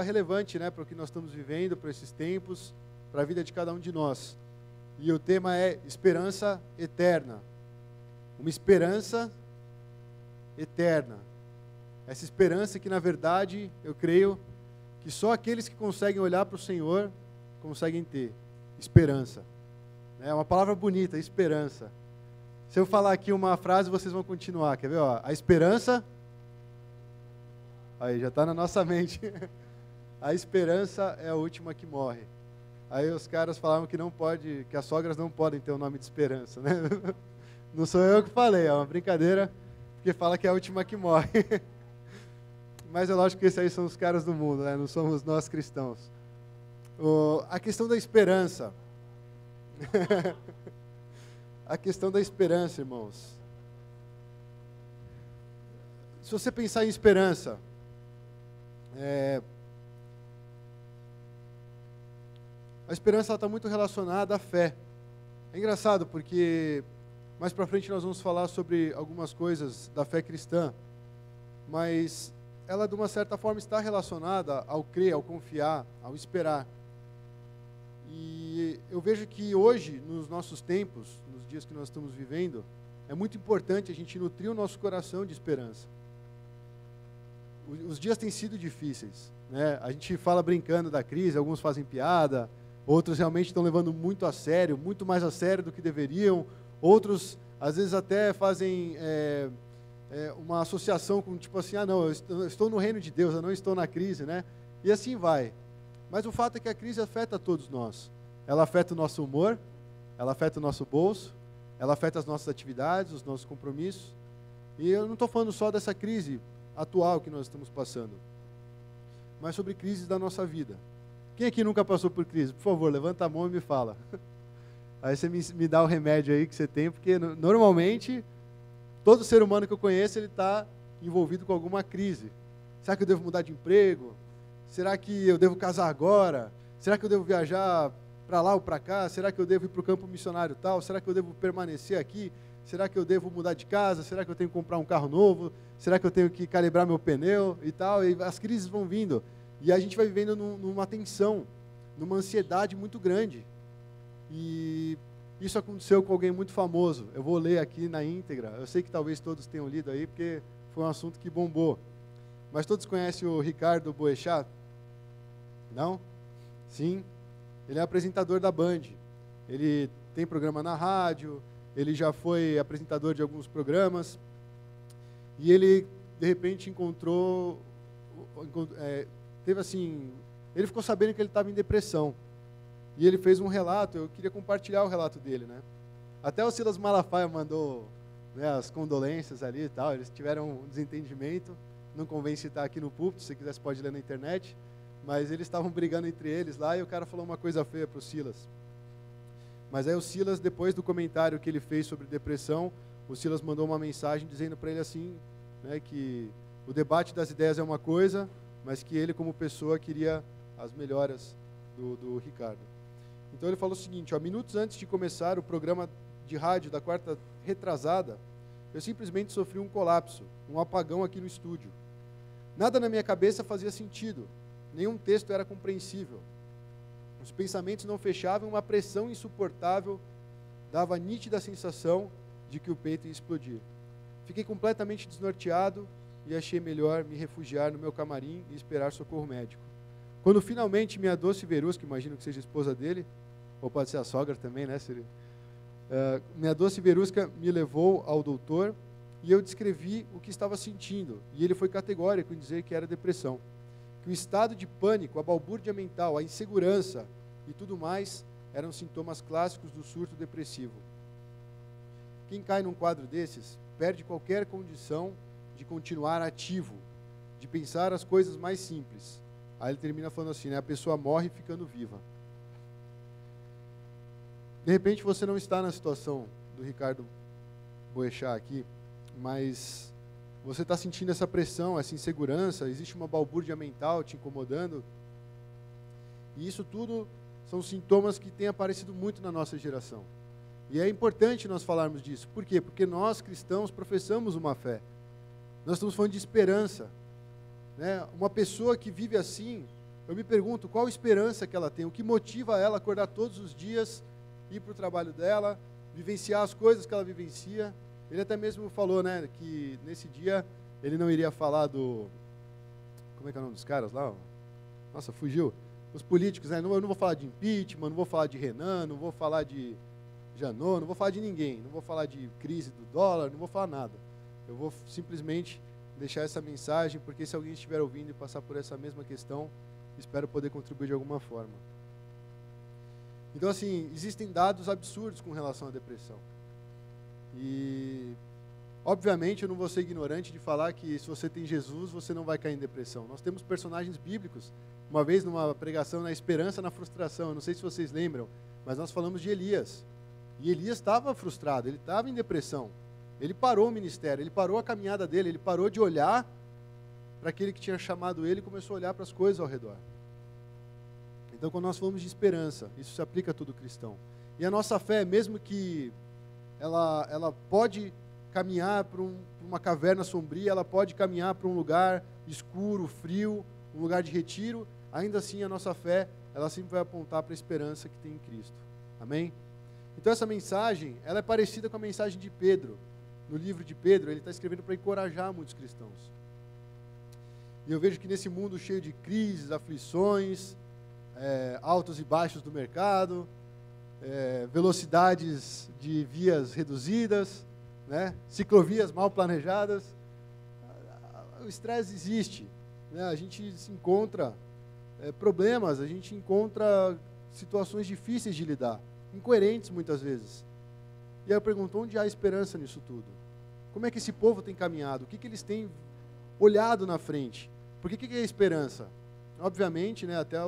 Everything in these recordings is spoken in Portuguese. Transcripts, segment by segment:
relevante, né, para o que nós estamos vivendo, para esses tempos, para a vida de cada um de nós. E o tema é esperança eterna. Uma esperança eterna. Essa esperança que, na verdade, eu creio que só aqueles que conseguem olhar para o Senhor conseguem ter. Esperança. É uma palavra bonita, esperança. Se eu falar aqui uma frase, vocês vão continuar. Quer ver? Ó, a esperança... Aí, já está na nossa mente. A esperança é a última que morre. Aí os caras falavam que não pode, que as sogras não podem ter o nome de esperança, né? Não sou eu que falei, é uma brincadeira, porque fala que é a última que morre. Mas é lógico que esses aí são os caras do mundo, né? Não somos nós cristãos. A questão da esperança. A questão da esperança, irmãos. Se você pensar em esperança, a esperança está muito relacionada à fé. É engraçado porque mais para frente nós vamos falar sobre algumas coisas da fé cristã, mas ela de uma certa forma está relacionada ao crer, ao confiar, ao esperar. E eu vejo que hoje, nos nossos tempos, nos dias que nós estamos vivendo, é muito importante a gente nutrir o nosso coração de esperança. Os dias têm sido difíceis, né? A gente fala brincando da crise, alguns fazem piada, outros realmente estão levando muito a sério, muito mais a sério do que deveriam. Outros, às vezes, até fazem uma associação com, tipo assim, não, eu estou no reino de Deus, eu não estou na crise, né? E assim vai. Mas o fato é que a crise afeta todos nós. Ela afeta o nosso humor, ela afeta o nosso bolso, ela afeta as nossas atividades, os nossos compromissos. E eu não estou falando só dessa crise atual que nós estamos passando, mas sobre crises da nossa vida. Quem aqui nunca passou por crise? Por favor, levanta a mão e me fala. Aí você me dá o remédio aí que você tem, porque normalmente, todo ser humano que eu conheço, ele está envolvido com alguma crise. Será que eu devo mudar de emprego? Será que eu devo casar agora? Será que eu devo viajar para lá ou para cá? Será que eu devo ir para o campo missionário tal? Será que eu devo permanecer aqui? Será que eu devo mudar de casa? Será que eu tenho que comprar um carro novo? Será que eu tenho que calibrar meu pneu e tal? E as crises vão vindo. E a gente vai vivendo numa tensão, numa ansiedade muito grande. E isso aconteceu com alguém muito famoso. Eu vou ler aqui na íntegra. Eu sei que talvez todos tenham lido aí, porque foi um assunto que bombou. Mas todos conhecem o Ricardo Boechat? Não? Sim. Ele é apresentador da Band. Ele tem programa na rádio, ele já foi apresentador de alguns programas. E ele, de repente, ele ficou sabendo que ele estava em depressão. E ele fez um relato, eu queria compartilhar o relato dele, né? Até o Silas Malafaia mandou, né, as condolências ali e tal, eles tiveram um desentendimento, não convém citar aqui no púlpito, se quiser você pode ler na internet, mas eles estavam brigando entre eles lá e o cara falou uma coisa feia para o Silas. Mas aí o Silas, depois do comentário que ele fez sobre depressão, o Silas mandou uma mensagem dizendo para ele assim, né, que o debate das ideias é uma coisa, mas que ele, como pessoa, queria as melhoras do Ricardo. Então ele falou o seguinte, minutos antes de começar o programa de rádio da quarta retrasada, eu simplesmente sofri um colapso, um apagão aqui no estúdio. Nada na minha cabeça fazia sentido, nenhum texto era compreensível. Os pensamentos não fechavam, uma pressão insuportável dava a nítida sensação de que o peito ia explodir. Fiquei completamente desnorteado e achei melhor me refugiar no meu camarim e esperar socorro médico. Quando finalmente minha doce Verusca, imagino que seja a esposa dele, ou pode ser a sogra também, né? Minha doce Verusca me levou ao doutor e eu descrevi o que estava sentindo. E ele foi categórico em dizer que era depressão. Que o estado de pânico, a balbúrdia mental, a insegurança e tudo mais eram sintomas clássicos do surto depressivo. Quem cai num quadro desses perde qualquer condição de continuar ativo, de pensar as coisas mais simples. Aí ele termina falando assim, né? A pessoa morre ficando viva. De repente você não está na situação do Ricardo Boechat aqui, mas você está sentindo essa pressão, essa insegurança, existe uma balbúrdia mental te incomodando. E isso tudo são sintomas que têm aparecido muito na nossa geração. E é importante nós falarmos disso. Por quê? Porque nós, cristãos, professamos uma fé. Nós estamos falando de esperança. Né? Uma pessoa que vive assim, eu me pergunto qual esperança que ela tem, o que motiva ela a acordar todos os dias, ir para o trabalho dela, vivenciar as coisas que ela vivencia. Ele até mesmo falou, né, que nesse dia ele não iria falar do... Como é que é o nome dos caras lá? Nossa, fugiu. Os políticos, né? Eu não vou falar de impeachment, não vou falar de Renan, não vou falar de Janot, não vou falar de ninguém, não vou falar de crise do dólar, não vou falar nada. Eu vou simplesmente deixar essa mensagem, porque se alguém estiver ouvindo e passar por essa mesma questão, espero poder contribuir de alguma forma. Então, assim, existem dados absurdos com relação à depressão. E, obviamente, eu não vou ser ignorante de falar que se você tem Jesus, você não vai cair em depressão. Nós temos personagens bíblicos. Uma vez, numa pregação na esperança, na frustração, eu não sei se vocês lembram, mas nós falamos de Elias. E Elias estava frustrado, ele estava em depressão. Ele parou o ministério, ele parou a caminhada dele, ele parou de olhar para aquele que tinha chamado ele e começou a olhar para as coisas ao redor. Então, quando nós falamos de esperança, isso se aplica a todo cristão. E a nossa fé, mesmo que ela pode caminhar para uma caverna sombria, ela pode caminhar para um lugar escuro, frio, um lugar de retiro, ainda assim a nossa fé, ela sempre vai apontar para a esperança que tem em Cristo. Amém? Então essa mensagem, ela é parecida com a mensagem de Pedro. No livro de Pedro, ele está escrevendo para encorajar muitos cristãos. E eu vejo que nesse mundo cheio de crises, aflições, altos e baixos do mercado, velocidades de vias reduzidas, né, ciclovias mal planejadas, o estresse existe, né, a gente se encontra problemas, a gente encontra situações difíceis de lidar, incoerentes muitas vezes. E aí eu pergunto, onde há esperança nisso tudo? Como é que esse povo tem caminhado? O que eles têm olhado na frente? Por que é esperança? Obviamente, né, até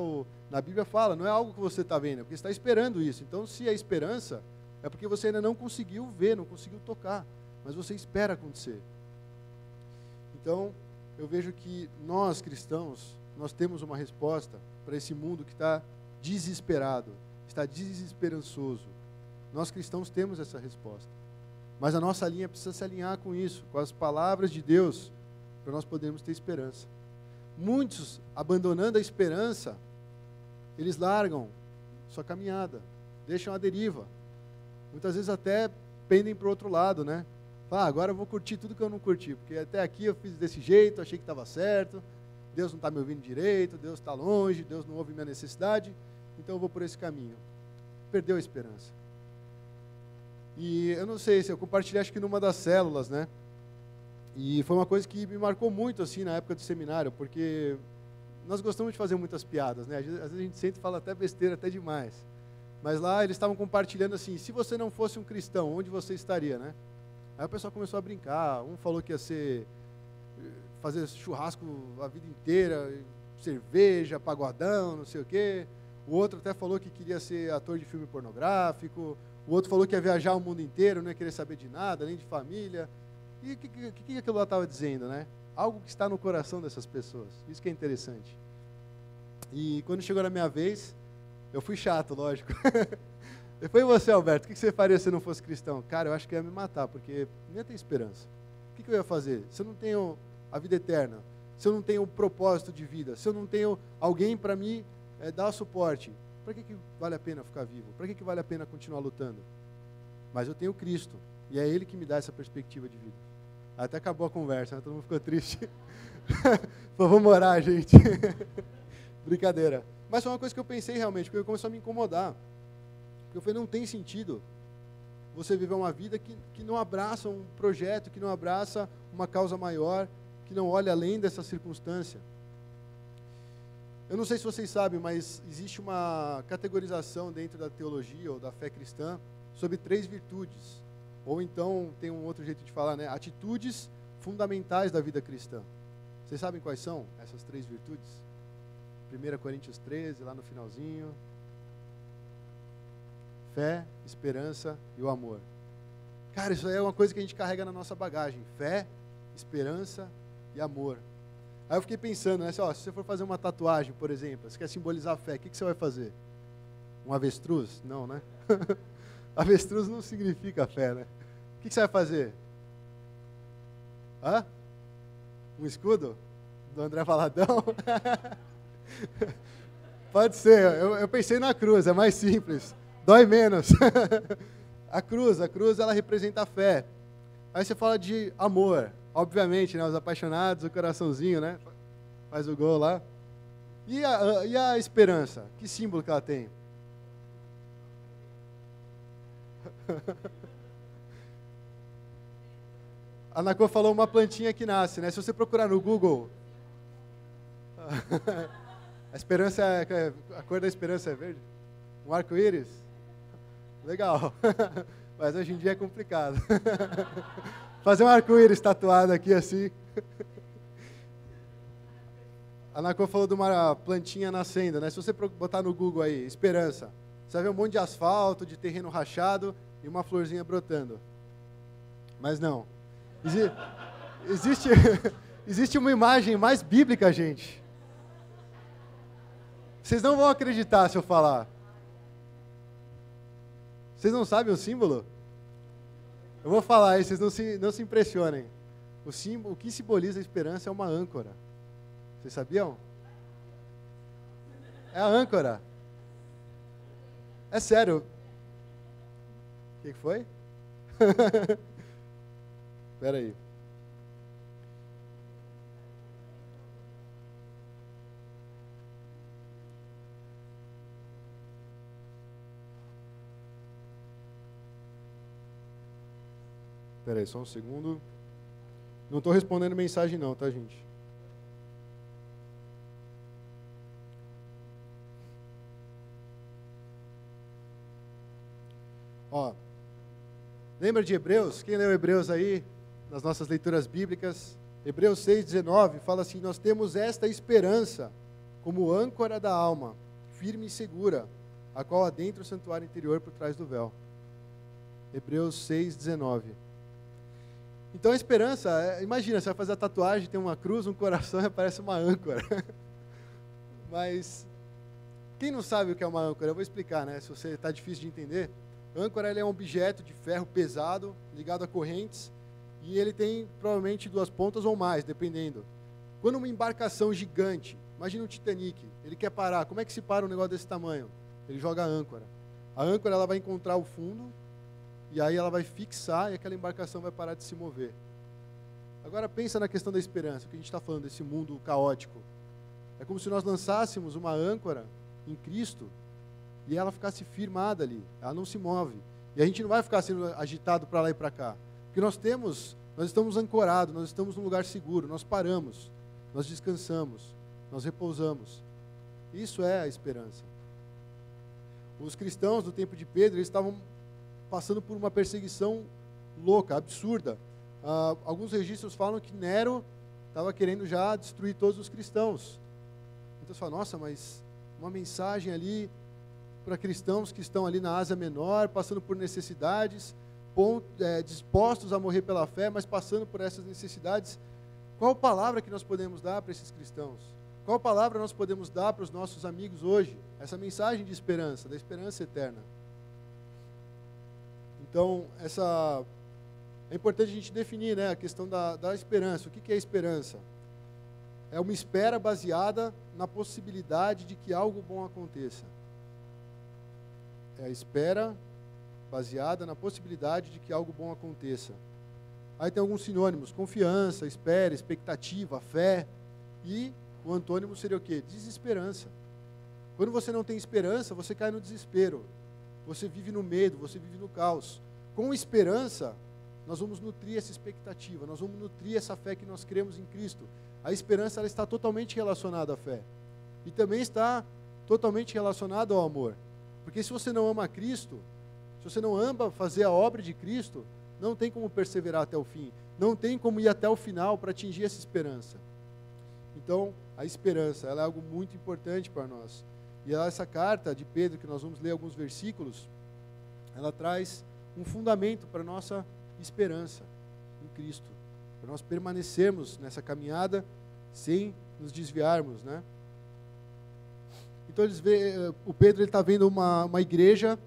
na Bíblia fala, não é algo que você está vendo, é porque você está esperando isso. Então, se é esperança, é porque você ainda não conseguiu ver, não conseguiu tocar, mas você espera acontecer. Então, eu vejo que nós, cristãos, nós temos uma resposta para esse mundo que está desesperado, está desesperançoso. Nós, cristãos, temos essa resposta. Mas a nossa linha precisa se alinhar com isso, com as palavras de Deus, para nós podermos ter esperança. Muitos, abandonando a esperança, eles largam sua caminhada, deixam a deriva. Muitas vezes até pendem para o outro lado, né? Agora eu vou curtir tudo que eu não curti, porque até aqui eu fiz desse jeito, achei que estava certo, Deus não está me ouvindo direito, Deus está longe, Deus não ouve minha necessidade, então eu vou por esse caminho. Perdeu a esperança. E eu não sei se eu compartilhei, acho que numa das células, né? E foi uma coisa que me marcou muito, assim, na época do seminário, porque nós gostamos de fazer muitas piadas, né? Às vezes a gente sente e fala até besteira, até demais. Mas lá eles estavam compartilhando assim, se você não fosse um cristão, onde você estaria, né? Aí o pessoal começou a brincar, um falou que ia fazer churrasco a vida inteira, cerveja, pagodão, não sei o quê. O outro até falou que queria ser ator de filme pornográfico. O outro falou que ia viajar o mundo inteiro, não ia querer saber de nada, nem de família. E o que aquilo lá estava dizendo, né? Algo que está no coração dessas pessoas. Isso que é interessante. E quando chegou na minha vez, eu fui chato, lógico. Depois você, Alberto, o que você faria se não fosse cristão? Cara, eu acho que eu ia me matar, porque não ia ter esperança. O que eu ia fazer? Se eu não tenho a vida eterna, se eu não tenho um propósito de vida, se eu não tenho alguém para me dar suporte, para que vale a pena ficar vivo? Para que vale a pena continuar lutando? Mas eu tenho Cristo, e é Ele que me dá essa perspectiva de vida. Até acabou a conversa, né? Todo mundo ficou triste. Falou, vamos orar, gente. Brincadeira. Mas foi uma coisa que eu pensei realmente, porque começou a me incomodar. Porque eu falei, não tem sentido você viver uma vida que não abraça um projeto, que não abraça uma causa maior, que não olha além dessa circunstância. Eu não sei se vocês sabem, mas existe uma categorização dentro da teologia ou da fé cristã sobre 3 virtudes. Ou então, tem um outro jeito de falar, né? Atitudes fundamentais da vida cristã. Vocês sabem quais são essas 3 virtudes? 1 Coríntios 13, lá no finalzinho. Fé, esperança e o amor. Cara, isso aí é uma coisa que a gente carrega na nossa bagagem. Fé, esperança e amor. Aí eu fiquei pensando, né? Se você for fazer uma tatuagem, por exemplo, você quer simbolizar a fé, o que você vai fazer? Um avestruz? Não, né? Avestruz não significa fé, né? O que você vai fazer? Um escudo? Do André Valadão? Pode ser, eu pensei na cruz, é mais simples, dói menos. A cruz, ela representa a fé. Aí você fala de amor, obviamente, né? Os apaixonados, o coraçãozinho, né? Faz o gol lá. E a esperança? Que símbolo que ela tem? A Nacô falou uma plantinha que nasce, né? Se você procurar no Google, a esperança, a cor da esperança é verde? Um arco-íris? Legal. Mas hoje em dia é complicado. Fazer um arco-íris tatuado aqui assim. A Nacô falou de uma plantinha nascendo, né? Se você botar no Google aí, esperança, você vai ver um monte de asfalto, de terreno rachado e uma florzinha brotando. Mas não. Existe uma imagem mais bíblica, gente. Vocês não vão acreditar se eu falar. Vocês não sabem o símbolo? Eu vou falar aí, vocês não se impressionem. O que simboliza a esperança é uma âncora. Vocês sabiam? É a âncora. É sério. O que foi? Espera aí. Espera aí, só um segundo. Não estou respondendo mensagem não, tá, gente? Ó, lembra de Hebreus? Quem leu Hebreus aí, nas nossas leituras bíblicas? Hebreus 6,19 fala assim: nós temos esta esperança como âncora da alma, firme e segura, a qual adentra o santuário interior por trás do véu. Hebreus 6,19. Então a esperança, imagina, você vai fazer a tatuagem, tem uma cruz, um coração e aparece uma âncora. Mas, quem não sabe o que é uma âncora? Eu vou explicar, né? Se você está difícil de entender. Âncora ele é um objeto de ferro pesado, ligado a correntes, e ele tem provavelmente 2 pontas ou mais, dependendo. Quando uma embarcação gigante, imagina um Titanic, ele quer parar, como é que se para um negócio desse tamanho? Ele joga a âncora. A âncora ela vai encontrar o fundo, e aí ela vai fixar e aquela embarcação vai parar de se mover. Agora pensa na questão da esperança, o que a gente está falando desse mundo caótico. É como se nós lançássemos uma âncora em Cristo, e ela ficasse firmada ali, ela não se move. E a gente não vai ficar sendo agitado para lá e para cá. Porque nós estamos ancorados, nós estamos num lugar seguro, nós paramos, nós descansamos, nós repousamos. Isso é a esperança. Os cristãos do tempo de Pedro, eles estavam passando por uma perseguição louca, absurda. Alguns registros falam que Nero estava querendo já destruir todos os cristãos. Então você fala, nossa, mas uma mensagem ali para cristãos que estão ali na Ásia Menor, passando por necessidades, dispostos a morrer pela fé, mas passando por essas necessidades. Qual palavra que nós podemos dar para esses cristãos? Qual palavra nós podemos dar para os nossos amigos hoje? Essa mensagem de esperança, da esperança eterna. Então, é importante a gente definir, né, a questão da esperança. O que é esperança? É uma espera baseada na possibilidade de que algo bom aconteça. É a espera baseada na possibilidade de que algo bom aconteça. Aí tem alguns sinônimos: confiança, espera, expectativa, fé. E o antônimo seria o quê? Desesperança. Quando você não tem esperança, você cai no desespero. Você vive no medo, você vive no caos. Com esperança, nós vamos nutrir essa expectativa, nós vamos nutrir essa fé que nós cremos em Cristo. A esperança ela está totalmente relacionada à fé. E também está totalmente relacionada ao amor. Porque se você não ama Cristo, se você não ama fazer a obra de Cristo, não tem como perseverar até o fim. Não tem como ir até o final para atingir essa esperança. Então, a esperança, ela é algo muito importante para nós. E essa carta de Pedro, que nós vamos ler alguns versículos, ela traz um fundamento para a nossa esperança em Cristo. Para nós permanecermos nessa caminhada sem nos desviarmos, né? Então o Pedro está vendo uma igreja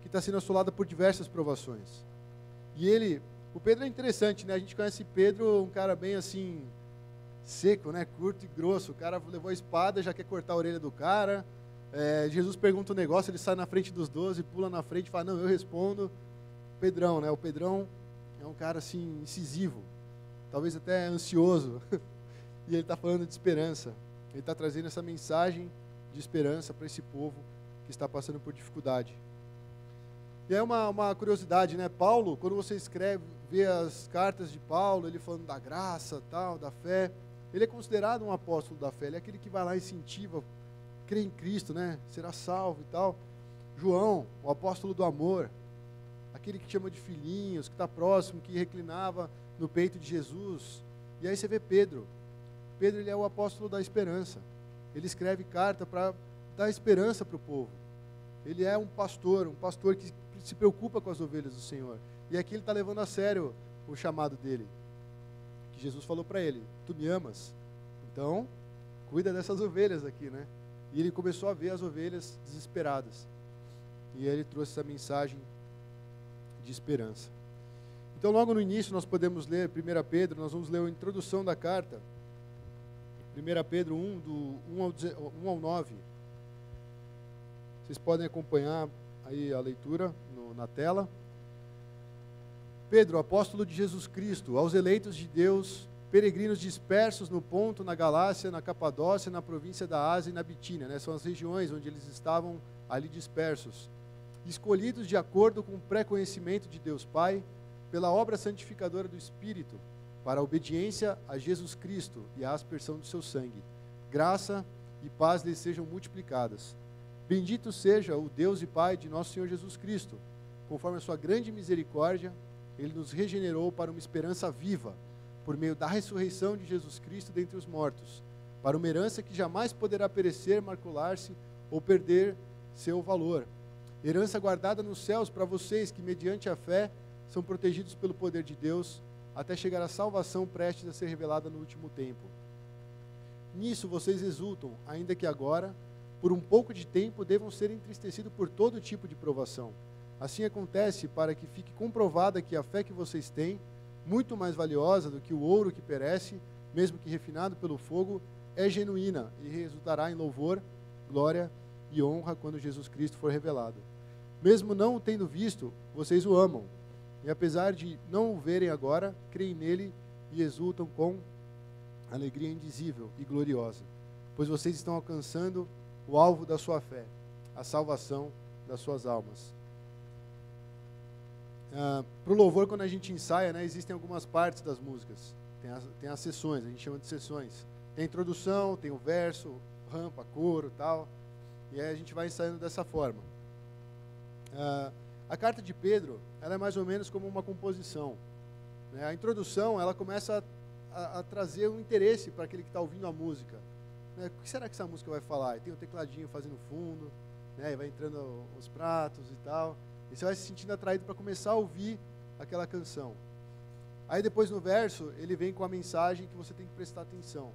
que está sendo assolada por diversas provações. E o Pedro é interessante, né? A gente conhece Pedro, um cara bem assim, seco, né? Curto e grosso. O cara levou a espada, já quer cortar a orelha do cara. Jesus pergunta um negócio, ele sai na frente dos 12, pula na frente e fala, não, eu respondo. Pedrão, né? O Pedrão é um cara assim, incisivo, talvez até ansioso. E ele está falando de esperança. Ele está trazendo essa mensagem de esperança para esse povo que está passando por dificuldade. E é uma curiosidade, né? Paulo, quando você vê as cartas de Paulo, ele falando da graça, tal, da fé, ele é considerado um apóstolo da fé. Ele é aquele que vai lá e incentiva, crê em Cristo, né? Será salvo e tal. João, o apóstolo do amor, aquele que chama de filhinhos, que está próximo, que reclinava no peito de Jesus. E aí você vê Pedro. Pedro, ele é o apóstolo da esperança. Ele escreve carta para dar esperança para o povo. Ele é um pastor que se preocupa com as ovelhas do Senhor. E aqui ele está levando a sério o chamado dele. Que Jesus falou para ele, tu me amas? Então, cuida dessas ovelhas aqui, né? E ele começou a ver as ovelhas desesperadas. E ele trouxe essa mensagem de esperança. Então, logo no início, nós podemos ler 1 Pedro, nós vamos ler a introdução da carta. 1 Pedro 1, do 1 ao 9. Vocês podem acompanhar aí a leitura na tela. Pedro, apóstolo de Jesus Cristo, aos eleitos de Deus, peregrinos dispersos no Ponto, na Galácia, na Capadócia, na província da Ásia e na Bitínia, né? São as regiões onde eles estavam ali dispersos. Escolhidos de acordo com o pré-conhecimento de Deus Pai, pela obra santificadora do Espírito, para a obediência a Jesus Cristo e a aspersão do seu sangue. Graça e paz lhes sejam multiplicadas. Bendito seja o Deus e Pai de nosso Senhor Jesus Cristo. Conforme a sua grande misericórdia, Ele nos regenerou para uma esperança viva, por meio da ressurreição de Jesus Cristo dentre os mortos, para uma herança que jamais poderá perecer, macular-se ou perder seu valor. Herança guardada nos céus para vocês que, mediante a fé, são protegidos pelo poder de Deus, até chegar à salvação prestes a ser revelada no último tempo. Nisso vocês exultam, ainda que agora, por um pouco de tempo, devam ser entristecidos por todo tipo de provação. Assim acontece para que fique comprovada que a fé que vocês têm, muito mais valiosa do que o ouro que perece, mesmo que refinado pelo fogo, é genuína e resultará em louvor, glória e honra quando Jesus Cristo for revelado. Mesmo não o tendo visto, vocês o amam. E apesar de não o verem agora, creem nele e exultam com alegria indizível e gloriosa, pois vocês estão alcançando o alvo da sua fé, a salvação das suas almas. Para o louvor, quando a gente ensaia, né, existem algumas partes das músicas. Tem as sessões, a gente chama de sessões. Tem a introdução, tem o verso, rampa, coro e tal. E aí a gente vai ensaiando dessa forma. A carta de Pedro, ela é mais ou menos como uma composição. Né? A introdução, ela começa a trazer um interesse para aquele que está ouvindo a música. Né? O que será que essa música vai falar? E tem um tecladinho fazendo fundo, né? E vai entrando os pratos e tal. E você vai se sentindo atraído para começar a ouvir aquela canção. Aí depois no verso, ele vem com a mensagem que você tem que prestar atenção.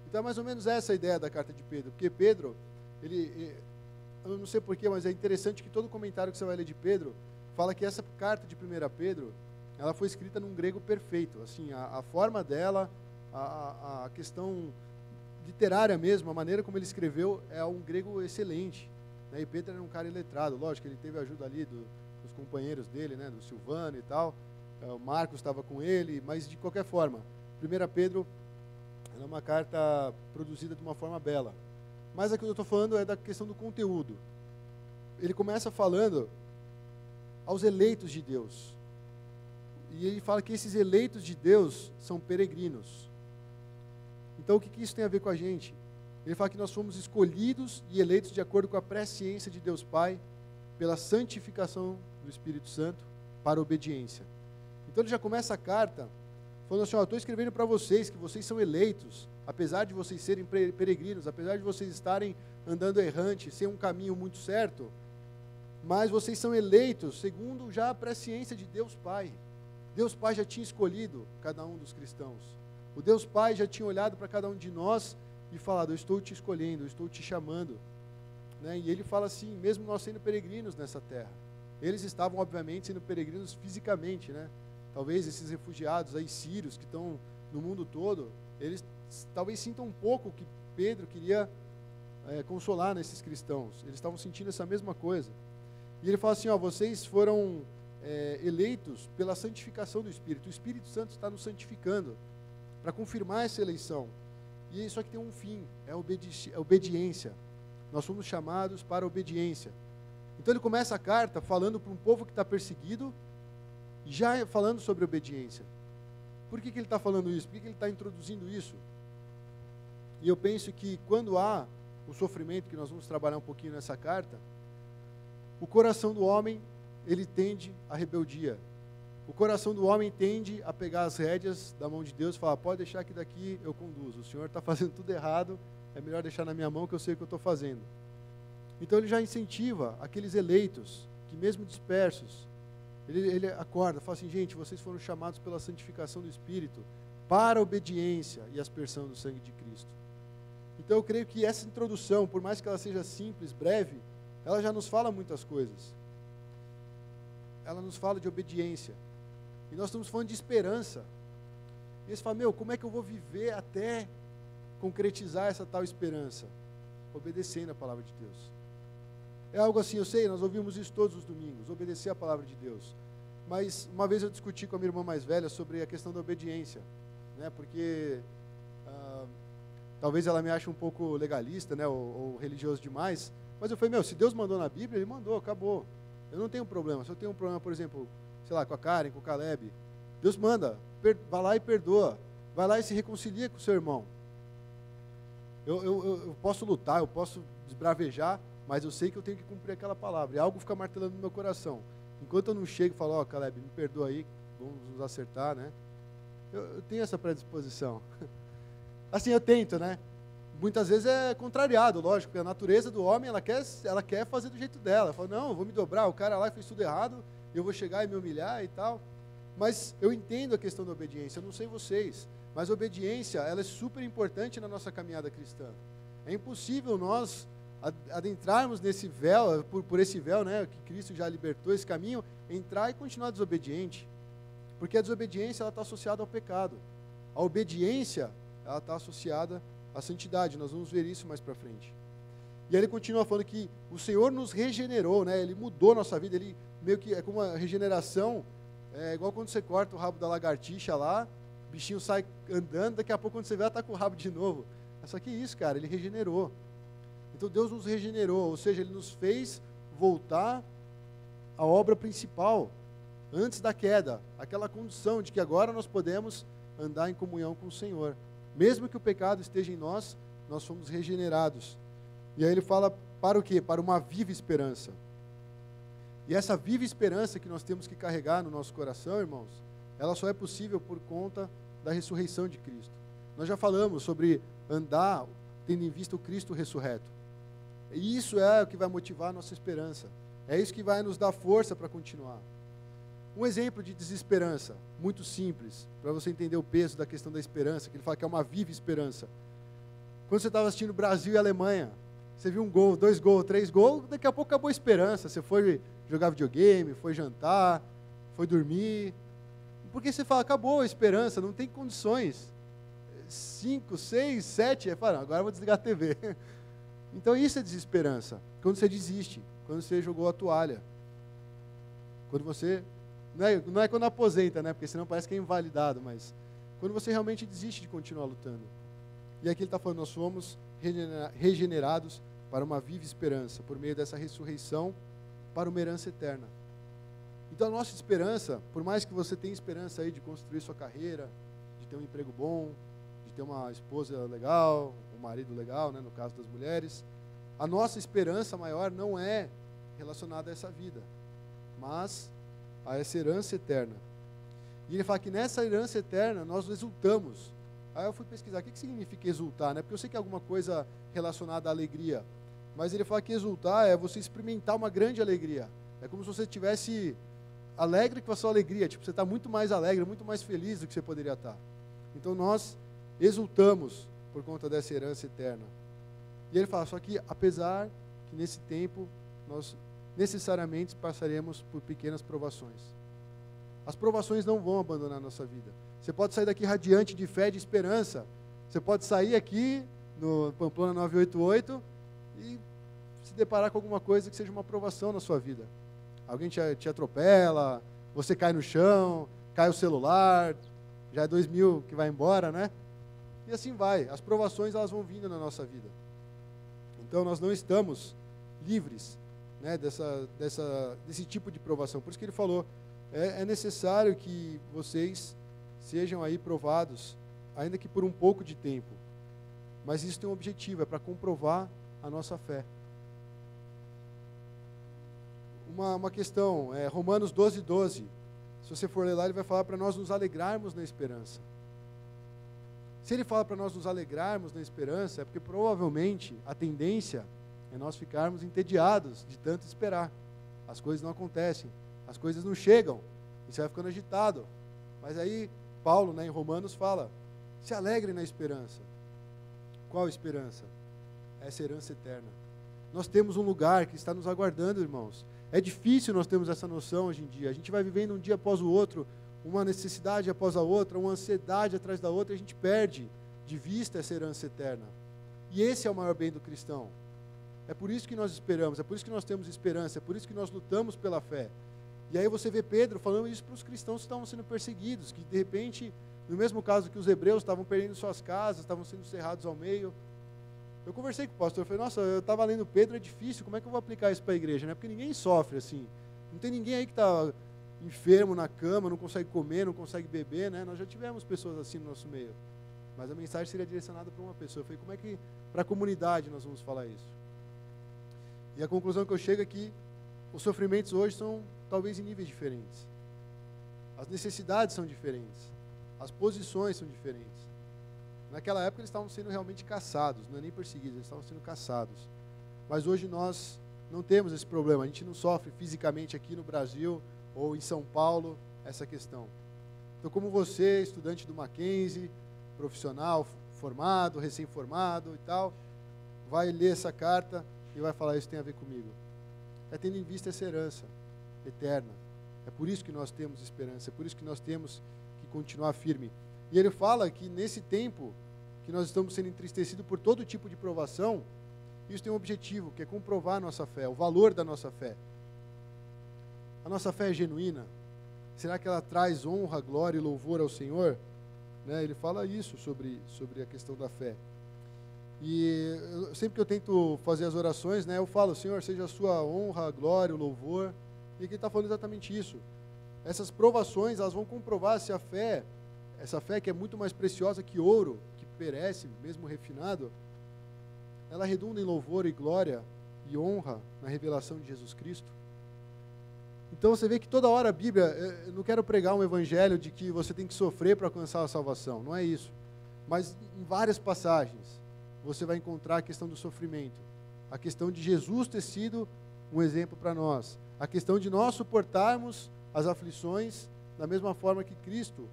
Então é mais ou menos essa a ideia da carta de Pedro. Porque Pedro, eu não sei porquê, mas é interessante que todo comentário que você vai ler de Pedro fala que essa carta de 1 Pedro, ela foi escrita num grego perfeito. Assim, a forma dela, a questão literária mesmo, a maneira como ele escreveu é um grego excelente. Né? E Pedro era um cara iletrado, lógico, ele teve ajuda ali dos companheiros dele, né? Do Silvano e tal. O Marcos estava com ele, mas de qualquer forma, 1 Pedro é uma carta produzida de uma forma bela. Mas aqui que eu estou falando é da questão do conteúdo. Ele começa falando aos eleitos de Deus. E ele fala que esses eleitos de Deus são peregrinos. Então o que isso tem a ver com a gente? Ele fala que nós fomos escolhidos e eleitos de acordo com a presciência de Deus Pai, pela santificação do Espírito Santo, para a obediência. Então ele já começa a carta falando assim, estou escrevendo para vocês que vocês são eleitos, apesar de vocês serem peregrinos, apesar de vocês estarem andando errante, sem um caminho muito certo, mas vocês são eleitos segundo já a presciência de Deus Pai. Deus Pai já tinha escolhido cada um dos cristãos. O Deus Pai já tinha olhado para cada um de nós e falado, eu estou te escolhendo, eu estou te chamando. Né? E ele fala assim, mesmo nós sendo peregrinos nessa terra. Eles estavam, obviamente, sendo peregrinos fisicamente, né? Talvez esses refugiados aí sírios que estão no mundo todo, eles talvez sintam um pouco o que Pedro queria consolar nesses cristãos. Eles estavam sentindo essa mesma coisa. E ele fala assim, vocês foram eleitos pela santificação do Espírito. O Espírito Santo está nos santificando para confirmar essa eleição. E isso aqui tem um fim, é obediência. Nós fomos chamados para a obediência. Então ele começa a carta falando para um povo que está perseguido, já falando sobre obediência. Por que ele está falando isso? Por que ele está introduzindo isso? E eu penso que quando há o sofrimento, que nós vamos trabalhar um pouquinho nessa carta, o coração do homem, ele tende à rebeldia. O coração do homem tende a pegar as rédeas da mão de Deus e falar, pode deixar que daqui eu conduzo. O Senhor está fazendo tudo errado, é melhor deixar na minha mão que eu sei o que eu estou fazendo. Então ele já incentiva aqueles eleitos, que mesmo dispersos, ele acorda, fala assim, gente, vocês foram chamados pela santificação do Espírito para a obediência e aspersão do sangue de Cristo. Então eu creio que essa introdução, por mais que ela seja simples, breve, ela já nos fala muitas coisas. Ela nos fala de obediência. E nós estamos falando de esperança. E eles falam, como é que eu vou viver até concretizar essa tal esperança? Obedecendo a palavra de Deus. É algo assim, eu sei, nós ouvimos isso todos os domingos, obedecer a palavra de Deus. Mas uma vez eu discuti com a minha irmã mais velha sobre a questão da obediência, né? Porque talvez ela me ache um pouco legalista, né? Ou religioso demais. Mas eu falei, se Deus mandou na Bíblia, Ele mandou, acabou. Eu não tenho problema. Se eu tenho um problema, por exemplo, sei lá, com a Karen, com o Caleb, Deus manda, vai lá e perdoa. Vai lá e se reconcilia com o seu irmão. Eu posso lutar, eu posso desbravejar, mas eu sei que eu tenho que cumprir aquela palavra. E algo fica martelando no meu coração. Enquanto eu não chego e falo, Caleb, me perdoa aí, vamos nos acertar, né? Eu tenho essa predisposição. Assim, eu tento, né? Muitas vezes é contrariado, lógico, porque a natureza do homem, ela quer fazer do jeito dela. Ela fala, não, eu vou me dobrar, o cara lá fez tudo errado, eu vou chegar e me humilhar e tal. Mas eu entendo a questão da obediência, eu não sei vocês, mas a obediência, ela é super importante na nossa caminhada cristã. É impossível nós adentrarmos nesse véu, por esse véu, né, que Cristo já libertou esse caminho, entrar e continuar desobediente. Porque a desobediência, ela está associada ao pecado. A obediência, ela está associada à santidade. Nós vamos ver isso mais para frente. E aí ele continua falando que o Senhor nos regenerou, né? Ele mudou a nossa vida, ele meio que é como uma regeneração, é igual quando você corta o rabo da lagartixa lá, o bichinho sai andando, daqui a pouco quando você vê, ela está com o rabo de novo. Só que isso, cara, ele regenerou. Então Deus nos regenerou, ou seja, Ele nos fez voltar à obra principal, antes da queda, aquela condição de que agora nós podemos andar em comunhão com o Senhor. Mesmo que o pecado esteja em nós, nós fomos regenerados. E aí ele fala para o quê? Para uma viva esperança. E essa viva esperança que nós temos que carregar no nosso coração, irmãos, ela só é possível por conta da ressurreição de Cristo. Nós já falamos sobre andar tendo em vista o Cristo ressurreto. E isso é o que vai motivar a nossa esperança. É isso que vai nos dar força para continuar. Um exemplo de desesperança, muito simples, para você entender o peso da questão da esperança, que ele fala que é uma viva esperança. Quando você estava assistindo Brasil e Alemanha, você viu um gol, 2 gols, 3 gols, daqui a pouco acabou a esperança. Você foi jogar videogame, foi jantar, foi dormir. Porque você fala, acabou a esperança, não tem condições. 5, 6, 7, agora eu vou desligar a TV. Então isso é desesperança. Quando você desiste, quando você jogou a toalha. Quando você... Não é quando aposenta, né? Porque senão parece que é invalidado, mas quando você realmente desiste de continuar lutando. E aqui ele está falando, nós fomos regenerados para uma viva esperança, por meio dessa ressurreição, para uma herança eterna. Então a nossa esperança, por mais que você tenha esperança aí de construir sua carreira, de ter um emprego bom, de ter uma esposa legal, um marido legal, né, no caso das mulheres, a nossa esperança maior não é relacionada a essa vida, mas a essa herança eterna. E ele fala que nessa herança eterna nós exultamos. Aí eu fui pesquisar, o que significa exultar, né? Porque eu sei que é alguma coisa relacionada à alegria, mas ele fala que exultar é você experimentar uma grande alegria. É como se você estivesse alegre com a sua alegria, tipo, você está muito mais alegre, muito mais feliz do que você poderia estar. Então nós exultamos por conta dessa herança eterna. E ele fala, só que apesar que nesse tempo nós necessariamente passaremos por pequenas provações. As provações não vão abandonar a nossa vida. Você pode sair daqui radiante de fé e de esperança. Você pode sair aqui no Pamplona 988 e se deparar com alguma coisa que seja uma provação na sua vida. Alguém te atropela, você cai no chão, cai o celular, já é 2.000 que vai embora, né? E assim vai. As provações, elas vão vindo na nossa vida. Então, nós não estamos livres, né, desse tipo de provação. Por isso que ele falou, é necessário que vocês sejam aí provados, ainda que por um pouco de tempo. Mas isso tem um objetivo, é para comprovar a nossa fé. Uma questão, Romanos 12:12. Se você for ler lá, ele vai falar para nós nos alegrarmos na esperança. Se ele fala para nós nos alegrarmos na esperança, é porque provavelmente a tendência é nós ficarmos entediados de tanto esperar. As coisas não acontecem, as coisas não chegam, e você vai ficando agitado. Mas aí, Paulo, né, em Romanos, fala, se alegre na esperança. Qual esperança? Essa herança eterna. Nós temos um lugar que está nos aguardando, irmãos. É difícil nós termos essa noção hoje em dia. A gente vai vivendo um dia após o outro, uma necessidade após a outra, uma ansiedade atrás da outra, e a gente perde de vista essa herança eterna. E esse é o maior bem do cristão. É por isso que nós esperamos, é por isso que nós temos esperança, é por isso que nós lutamos pela fé. E aí você vê Pedro falando isso para os cristãos que estavam sendo perseguidos, que de repente, no mesmo caso que os hebreus estavam perdendo suas casas, estavam sendo cerrados ao meio. Eu conversei com o pastor, eu falei, nossa, eu estava lendo Pedro, é difícil, como é que eu vou aplicar isso para a igreja, né? Porque ninguém sofre assim. Não tem ninguém aí que está enfermo na cama, não consegue comer, não consegue beber, né? Nós já tivemos pessoas assim no nosso meio. Mas a mensagem seria direcionada para uma pessoa. Eu falei, como é que, para a comunidade, nós vamos falar isso? E a conclusão que eu chego é que os sofrimentos hoje são talvez em níveis diferentes. As necessidades são diferentes. As posições são diferentes. Naquela época eles estavam sendo realmente caçados, não é nem perseguidos, eles estavam sendo caçados. Mas hoje nós não temos esse problema, a gente não sofre fisicamente aqui no Brasil ou em São Paulo essa questão. Então, como você, estudante do Mackenzie, profissional, formado, recém-formado e tal, vai ler essa carta e vai falar, isso tem a ver comigo. É tendo em vista essa herança eterna. É por isso que nós temos esperança, é por isso que nós temos que continuar firme. E ele fala que nesse tempo que nós estamos sendo entristecidos por todo tipo de provação, isso tem um objetivo, que é comprovar a nossa fé, o valor da nossa fé. A nossa fé é genuína? Será que ela traz honra, glória e louvor ao Senhor? Né? Ele fala isso sobre a questão da fé. E sempre que eu tento fazer as orações, né, eu falo, Senhor, seja a sua honra, glória, o louvor. E aqui está falando exatamente isso. Essas provações, elas vão comprovar se a fé, essa fé que é muito mais preciosa que ouro, que perece, mesmo refinado, ela redunda em louvor e glória e honra na revelação de Jesus Cristo. Então você vê que toda hora a Bíblia, eu não quero pregar um evangelho de que você tem que sofrer para alcançar a salvação, não é isso. Mas em várias passagens você vai encontrar a questão do sofrimento, a questão de Jesus ter sido um exemplo para nós, a questão de nós suportarmos as aflições da mesma forma que Cristo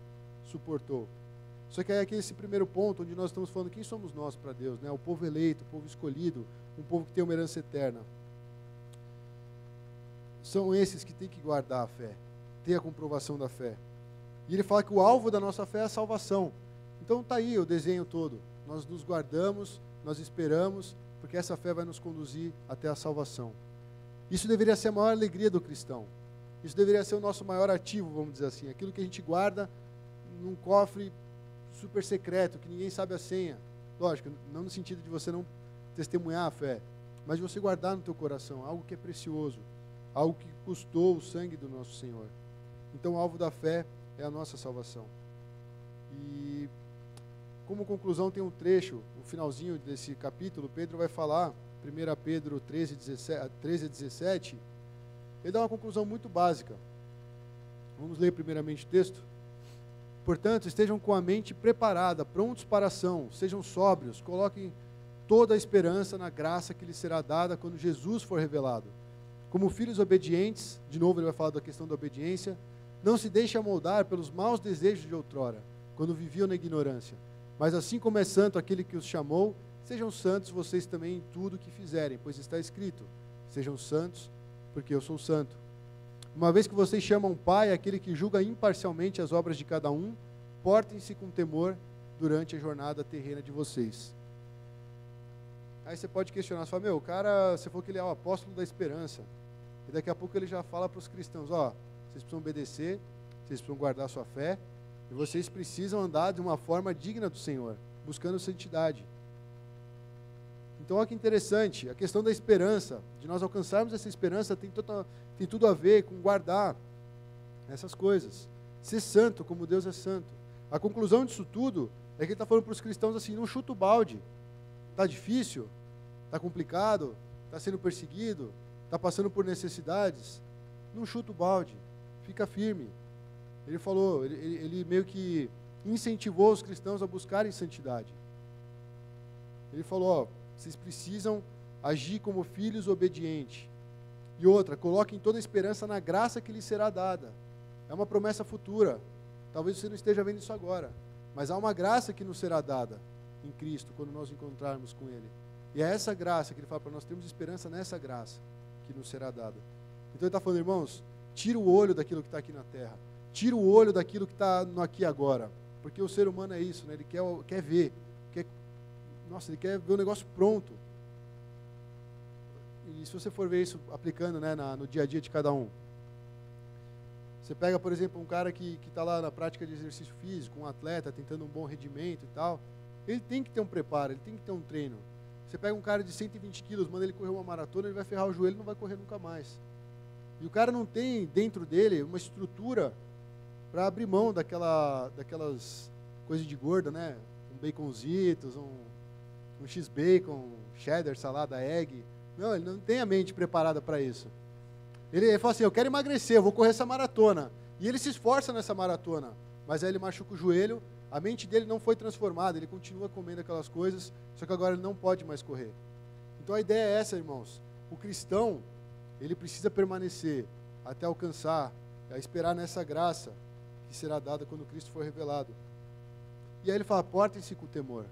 suportou. Só que é aqui esse primeiro ponto, onde nós estamos falando quem somos nós para Deus, né? O povo eleito, o povo escolhido, um povo que tem uma herança eterna. São esses que têm que guardar a fé, ter a comprovação da fé. E ele fala que o alvo da nossa fé é a salvação. Então está aí o desenho todo. Nós nos guardamos, nós esperamos, porque essa fé vai nos conduzir até a salvação. Isso deveria ser a maior alegria do cristão. Isso deveria ser o nosso maior ativo, vamos dizer assim. Aquilo que a gente guarda num cofre super secreto, que ninguém sabe a senha. Lógico, não no sentido de você não testemunhar a fé, mas de você guardar no teu coração algo que é precioso, algo que custou o sangue do nosso Senhor. Então o alvo da fé é a nossa salvação. E como conclusão tem um trecho, o finalzinho desse capítulo, Pedro vai falar, 1 Pedro 13 a 17, ele dá uma conclusão muito básica. Vamos ler primeiramente o texto? Portanto, estejam com a mente preparada, prontos para a ação, sejam sóbrios, coloquem toda a esperança na graça que lhes será dada quando Jesus for revelado. Como filhos obedientes, de novo ele vai falar da questão da obediência, não se deixe amoldar pelos maus desejos de outrora, quando viviam na ignorância. Mas assim como é santo aquele que os chamou, sejam santos vocês também em tudo que fizerem, pois está escrito, sejam santos, porque eu sou santo. Uma vez que vocês chamam Pai aquele que julga imparcialmente as obras de cada um, portem-se com temor durante a jornada terrena de vocês. Aí você pode questionar, você fala, meu, o cara, você falou que ele é o apóstolo da esperança, e daqui a pouco ele já fala para os cristãos, ó, vocês precisam obedecer, vocês precisam guardar a sua fé, e vocês precisam andar de uma forma digna do Senhor, buscando santidade. Então, olha que interessante, a questão da esperança, de nós alcançarmos essa esperança, tem tudo a ver com guardar essas coisas. Ser santo como Deus é santo. A conclusão disso tudo é que ele está falando para os cristãos assim, não chuta o balde. Está difícil? Está complicado? Está sendo perseguido? Está passando por necessidades? Não chuta o balde. Fica firme. Ele falou, ele meio que incentivou os cristãos a buscarem santidade. Ele falou, ó, vocês precisam agir como filhos obedientes. E outra, coloquem toda a esperança na graça que lhes será dada. É uma promessa futura. Talvez você não esteja vendo isso agora. Mas há uma graça que nos será dada em Cristo, quando nós encontrarmos com Ele. E é essa graça que Ele fala para nós, temos esperança nessa graça que nos será dada. Então Ele está falando, irmãos, tira o olho daquilo que está aqui na terra. Tira o olho daquilo que está no aqui e agora. Porque o ser humano é isso, né? Ele quer ver. Ele quer ver o negócio pronto. E se você for ver isso aplicando, né, no dia a dia de cada um. Você pega, por exemplo, um cara que está lá na prática de exercício físico, um atleta tentando um bom rendimento e tal. Ele tem que ter um preparo, ele tem que ter um treino. Você pega um cara de 120 quilos, manda ele correr uma maratona, ele vai ferrar o joelho e não vai correr nunca mais. E o cara não tem dentro dele uma estrutura para abrir mão daquelas coisas de gorda, né? Um baconzitos, um X-bacon, cheddar, salada, egg. Não, ele não tem a mente preparada para isso. Ele fala assim, eu quero emagrecer, eu vou correr essa maratona. E ele se esforça nessa maratona, mas aí ele machuca o joelho, a mente dele não foi transformada, ele continua comendo aquelas coisas, só que agora ele não pode mais correr. Então a ideia é essa, irmãos. O cristão, ele precisa permanecer até alcançar, a esperar nessa graça que será dada quando Cristo for revelado. E aí ele fala, portem-se com temor.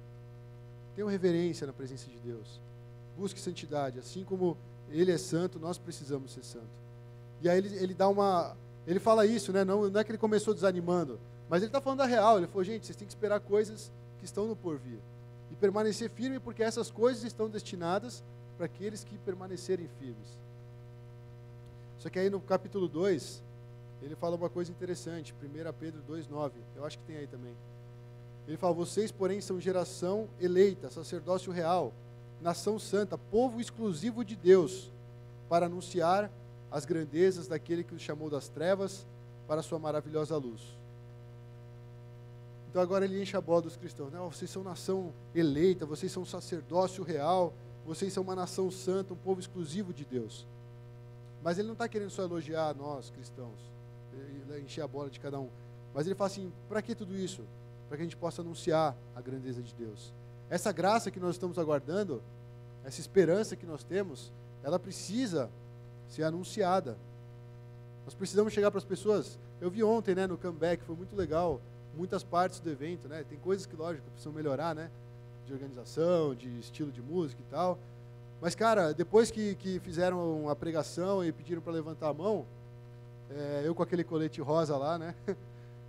Tenham reverência na presença de Deus. Busque santidade. Assim como Ele é santo, nós precisamos ser santos. E aí ele fala isso, né? Não é que ele começou desanimando, mas ele está falando da real. Ele falou, gente, vocês têm que esperar coisas que estão no porvir. E permanecer firme, porque essas coisas estão destinadas para aqueles que permanecerem firmes. Só que aí no capítulo 2, ele fala uma coisa interessante. 1 Pedro 2,9. Eu acho que tem aí também. Ele fala, vocês, porém, são geração eleita, sacerdócio real, nação santa, povo exclusivo de Deus, para anunciar as grandezas daquele que os chamou das trevas para a sua maravilhosa luz. Então agora ele enche a bola dos cristãos, né? Vocês são nação eleita, vocês são sacerdócio real, vocês são uma nação santa, um povo exclusivo de Deus. Mas ele não está querendo só elogiar nós, cristãos, encher a bola de cada um. Mas ele fala assim, para que tudo isso? Para que a gente possa anunciar a grandeza de Deus. Essa graça que nós estamos aguardando, essa esperança que nós temos, ela precisa ser anunciada. Nós precisamos chegar para as pessoas. Eu vi ontem, né, no comeback, foi muito legal, muitas partes do evento, né? Tem coisas que, lógico, precisam melhorar, né? De organização, de estilo de música e tal. Mas, cara, depois que fizeram a pregação e pediram para levantar a mão, eu com aquele colete rosa lá, né?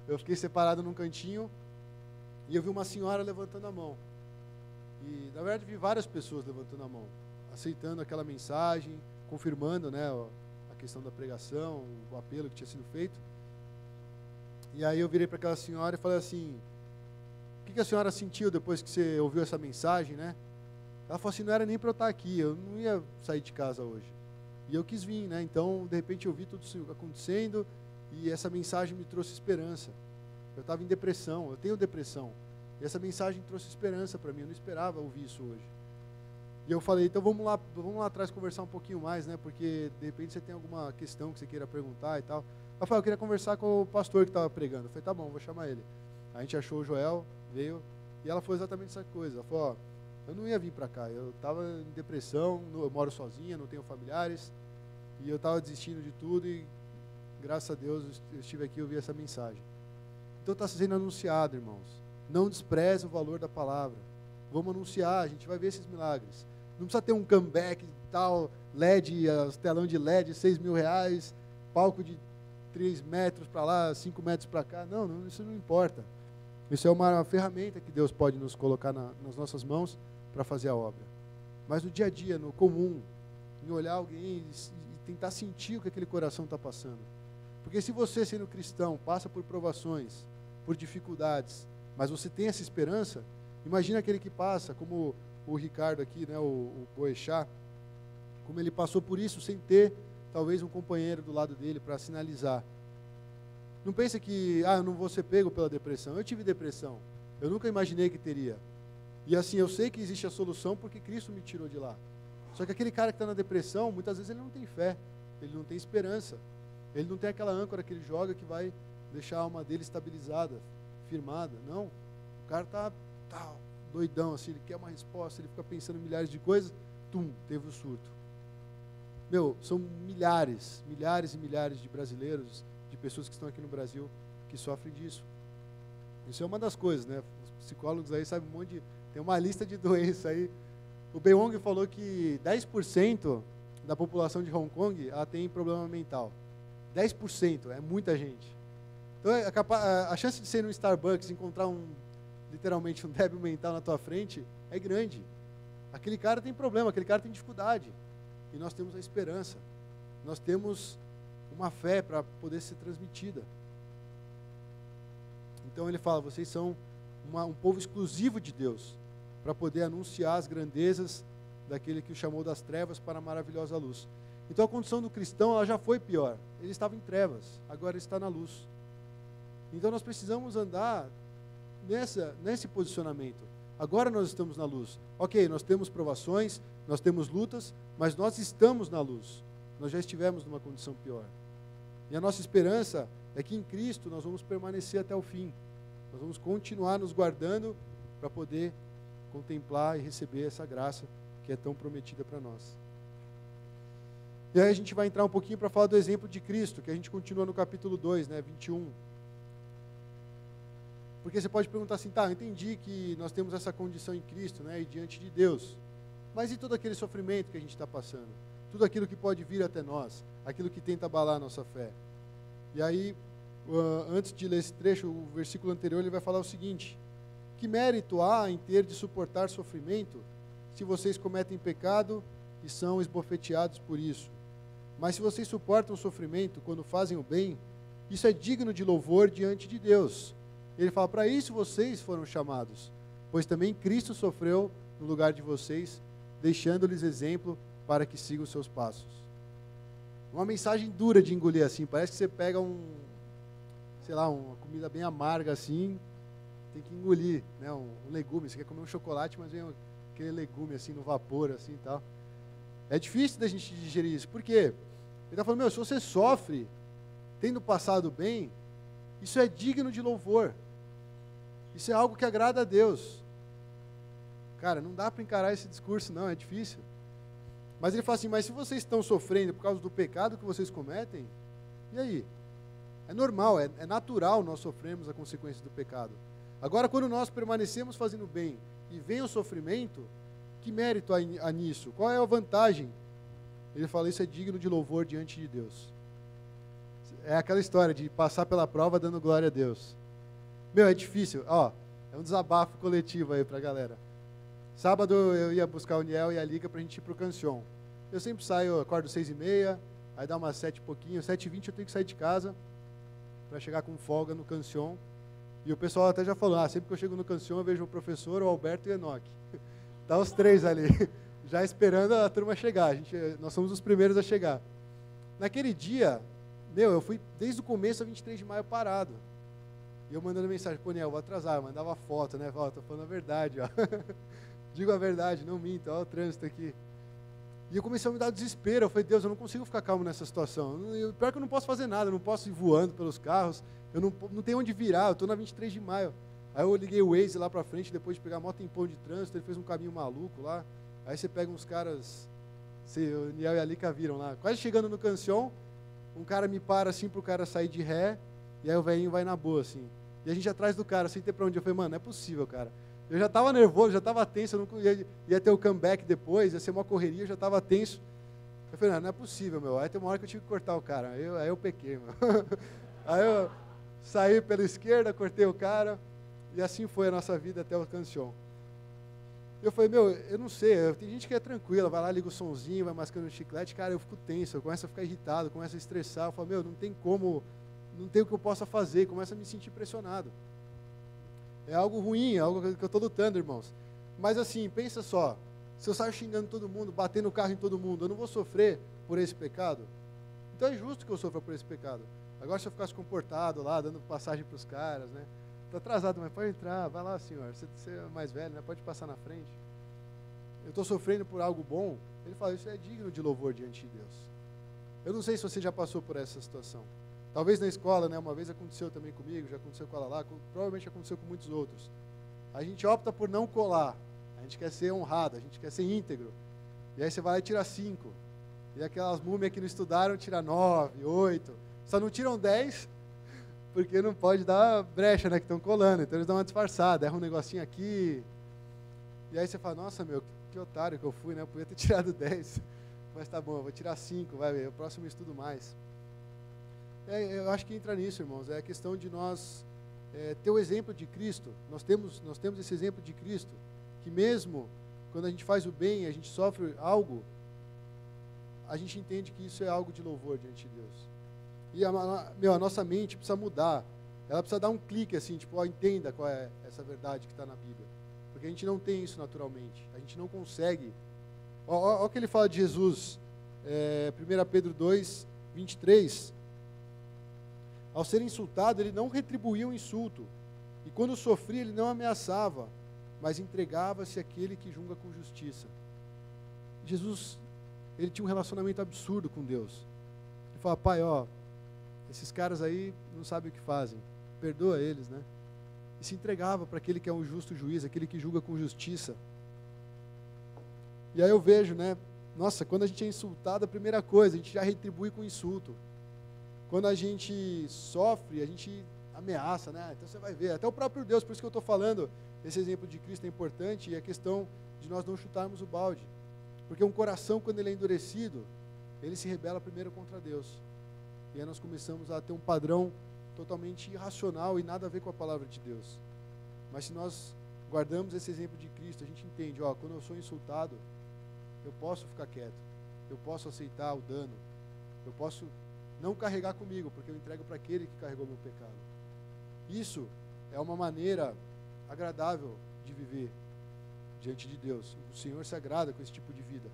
Eu fiquei separado num cantinho e eu vi uma senhora levantando a mão. E, na verdade, vi várias pessoas levantando a mão, aceitando aquela mensagem, confirmando, né, a questão da pregação, o apelo que tinha sido feito. E aí eu virei para aquela senhora e falei assim, o que a senhora sentiu depois que você ouviu essa mensagem, né? Ela falou assim, não era nem para eu estar aqui, eu não ia sair de casa hoje. E eu quis vir, né? Então, de repente, eu vi tudo isso acontecendo e essa mensagem me trouxe esperança. Eu estava em depressão, eu tenho depressão. E essa mensagem trouxe esperança para mim, eu não esperava ouvir isso hoje. E eu falei, então vamos lá atrás conversar um pouquinho mais, né? Porque, de repente, você tem alguma questão que você queira perguntar e tal. Ela falou, eu queria conversar com o pastor que estava pregando. Eu falei, tá bom, vou chamar ele. A gente achou o Joel, veio, e ela falou exatamente essa coisa. Ela falou, ó, eu não ia vir para cá, eu estava em depressão, eu moro sozinha, não tenho familiares, e eu estava desistindo de tudo, e graças a Deus eu estive aqui e ouvi essa mensagem. Então está sendo anunciado, irmãos. Não despreze o valor da palavra. Vamos anunciar, a gente vai ver esses milagres. Não precisa ter um comeback tal, LED, telão de LED, R$6.000, palco de 3 metros para lá, 5 metros para cá. Não, isso não importa. Isso é uma ferramenta que Deus pode nos colocar nas nossas mãos para fazer a obra. Mas no dia a dia, no comum, em olhar alguém e tentar sentir o que aquele coração está passando. Porque se você, sendo cristão, passa por provações, por dificuldades, mas você tem essa esperança, imagina aquele que passa, como o Ricardo aqui, né, o Boechat, como ele passou por isso sem ter, talvez, um companheiro do lado dele para sinalizar. Não pensa que, eu não vou ser pego pela depressão. Eu tive depressão. Eu nunca imaginei que teria. E assim, eu sei que existe a solução porque Cristo me tirou de lá. Só que aquele cara que está na depressão, muitas vezes ele não tem fé, ele não tem esperança, ele não tem aquela âncora que ele joga que vai deixar a alma dele estabilizada, firmada. Não. O cara tá doidão, assim, ele quer uma resposta, ele fica pensando em milhares de coisas, teve o surto. São milhares e milhares de brasileiros, de pessoas que estão aqui no Brasil, que sofrem disso. Isso é uma das coisas, né? Os psicólogos aí sabem tem uma lista de doenças aí. O Beong falou que 10% da população de Hong Kong, ela tem problema mental. 10%, é muita gente. Então, a chance de ser no Starbucks e encontrar literalmente um débil mental na tua frente é grande. Aquele cara tem problema, aquele cara tem dificuldade. E nós temos a esperança. Nós temos uma fé para poder ser transmitida. Então ele fala, vocês são um povo exclusivo de Deus, para poder anunciar as grandezas daquele que o chamou das trevas para a maravilhosa luz. Então a condição do cristão, ela já foi pior. Ele estava em trevas, agora ele está na luz. Então nós precisamos andar nesse posicionamento. Agora nós estamos na luz. Ok, nós temos provações, nós temos lutas, mas nós estamos na luz. Nós já estivemos numa condição pior. E a nossa esperança é que em Cristo nós vamos permanecer até o fim. Nós vamos continuar nos guardando para poder contemplar e receber essa graça que é tão prometida para nós. E aí a gente vai entrar um pouquinho para falar do exemplo de Cristo, que a gente continua no capítulo 2, 21. Porque você pode perguntar assim, eu entendi que nós temos essa condição em Cristo, e diante de Deus. Mas e todo aquele sofrimento que a gente está passando? Tudo aquilo que pode vir até nós, aquilo que tenta abalar a nossa fé. E aí, antes de ler esse trecho, o versículo anterior, ele vai falar o seguinte: que mérito há em ter de suportar sofrimento, se vocês cometem pecado e são esbofeteados por isso? Mas se vocês suportam o sofrimento quando fazem o bem, isso é digno de louvor diante de Deus. Ele fala, para isso vocês foram chamados, pois também Cristo sofreu no lugar de vocês, deixando-lhes exemplo para que sigam os seus passos. Uma mensagem dura de engolir assim, parece que você pega uma comida bem amarga assim, tem que engolir, um legume, você quer comer um chocolate, mas vem aquele legume assim no vapor assim e tal. É difícil da gente digerir isso, por quê? Ele está falando, se você sofre, tendo passado bem, isso é digno de louvor. Isso é algo que agrada a Deus. Cara, não dá para encarar esse discurso, não, é difícil. Mas ele fala assim, mas se vocês estão sofrendo por causa do pecado que vocês cometem, e aí? É normal, é natural nós sofrermos a consequência do pecado. Agora, quando nós permanecemos fazendo bem e vem o sofrimento, que mérito há nisso? Qual é a vantagem? Ele fala, isso é digno de louvor diante de Deus. É aquela história de passar pela prova dando glória a Deus. É difícil. É um desabafo coletivo aí pra galera. Sábado eu ia buscar o Niel e a Liga pra gente ir pro Cancion. Eu sempre saio, acordo 6h30, aí dá umas 7 e pouquinho, 7h20 eu tenho que sair de casa para chegar com folga no Cancion. E o pessoal até já falou, sempre que eu chego no Cancion eu vejo o professor, o Alberto e o Enoque. Tá os três ali, já esperando a turma chegar. Nós somos os primeiros a chegar. Naquele dia, eu fui desde o começo a 23 de maio parado. E eu mandando mensagem, Niel, vou atrasar. Eu mandava foto, tô falando a verdade, ó. Digo a verdade, não minto, olha o trânsito aqui. E eu comecei a me dar desespero. Eu falei, Deus, eu não consigo ficar calmo nessa situação. Pior que eu não posso fazer nada, eu não posso ir voando pelos carros, eu não tenho onde virar, eu estou na 23 de maio. Aí eu liguei o Waze lá para frente, depois de pegar mó tempão de trânsito, ele fez um caminho maluco lá. Aí você pega uns caras, o Niel e a Lica viram lá, quase chegando no Cancion, um cara me para assim para o cara sair de ré, e aí o velhinho vai na boa assim. E a gente atrás do cara, sem ter para onde. Eu falei, mano, não é possível, cara. Eu já estava nervoso, já estava tenso, eu não ia ter o comeback depois, ia ser uma correria, eu já estava tenso. Eu falei, não é possível, meu. Aí tem uma hora que eu tive que cortar o cara. Aí eu pequei, meu. Aí eu saí pela esquerda, cortei o cara. E assim foi a nossa vida até o Canção. Eu falei, meu, eu não sei, tem gente que é tranquila, vai lá, liga o sonzinho, vai mascando o chiclete, cara, eu fico tenso, eu começo a ficar irritado, começo a estressar, eu falo, meu, não tem como, não tem o que eu possa fazer, começo a me sentir pressionado. É algo ruim, é algo que eu estou lutando, irmãos. Mas assim, pensa só, se eu saio xingando todo mundo, batendo o carro em todo mundo, eu não vou sofrer por esse pecado? Então é justo que eu sofra por esse pecado. Agora se eu ficasse comportado lá, dando passagem para os caras, né? Está atrasado, mas pode entrar, vai lá, senhor, você é mais velho, né? Pode passar na frente. Eu estou sofrendo por algo bom. Ele fala, isso é digno de louvor diante de Deus. Eu não sei se você já passou por essa situação. Talvez na escola, né? Uma vez aconteceu também comigo, já aconteceu com ela lá, provavelmente aconteceu com muitos outros. A gente opta por não colar, a gente quer ser honrado, a gente quer ser íntegro. E aí você vai lá e tira 5. E aquelas múmias que não estudaram, tira 9, 8. Só não tiram 10, porque não pode dar brecha, né, que estão colando. Então eles dão uma disfarçada, erram um negocinho aqui. E aí você fala, nossa, meu, que otário que eu fui, né? Eu podia ter tirado 10. Mas tá bom, eu vou tirar 5, vai ver, o próximo eu estudo mais. Eu acho que entra nisso, irmãos. É a questão de nós ter o exemplo de Cristo. Nós temos esse exemplo de Cristo, que mesmo quando a gente faz o bem, a gente sofre algo, a gente entende que isso é algo de louvor diante de Deus. E a nossa mente precisa mudar. Ela precisa dar um clique assim, tipo, ó, entenda qual é essa verdade que está na Bíblia. Porque a gente não tem isso naturalmente. A gente não consegue. Olha o que ele fala de Jesus. 1 Pedro 2, 23. Ao ser insultado, ele não retribuía o insulto. E quando sofria, ele não ameaçava, mas entregava-se àquele que julga com justiça. Jesus, ele tinha um relacionamento absurdo com Deus. Ele fala, pai, ó, esses caras aí não sabem o que fazem, perdoa eles, né? E se entregava para aquele que é um justo juiz, aquele que julga com justiça. E aí eu vejo, né? Nossa, quando a gente é insultado, a primeira coisa, a gente já retribui com insulto. Quando a gente sofre, a gente ameaça, né? Então você vai ver, até o próprio Deus, por isso que eu estou falando, esse exemplo de Cristo é importante, e a questão de nós não chutarmos o balde. Porque um coração, quando ele é endurecido, ele se rebela primeiro contra Deus. E aí nós começamos a ter um padrão totalmente irracional e nada a ver com a palavra de Deus. Mas se nós guardamos esse exemplo de Cristo, a gente entende, ó, quando eu sou insultado, eu posso ficar quieto, eu posso aceitar o dano, eu posso não carregar comigo, porque eu entrego para aquele que carregou meu pecado. Isso é uma maneira agradável de viver diante de Deus. O Senhor se agrada com esse tipo de vida.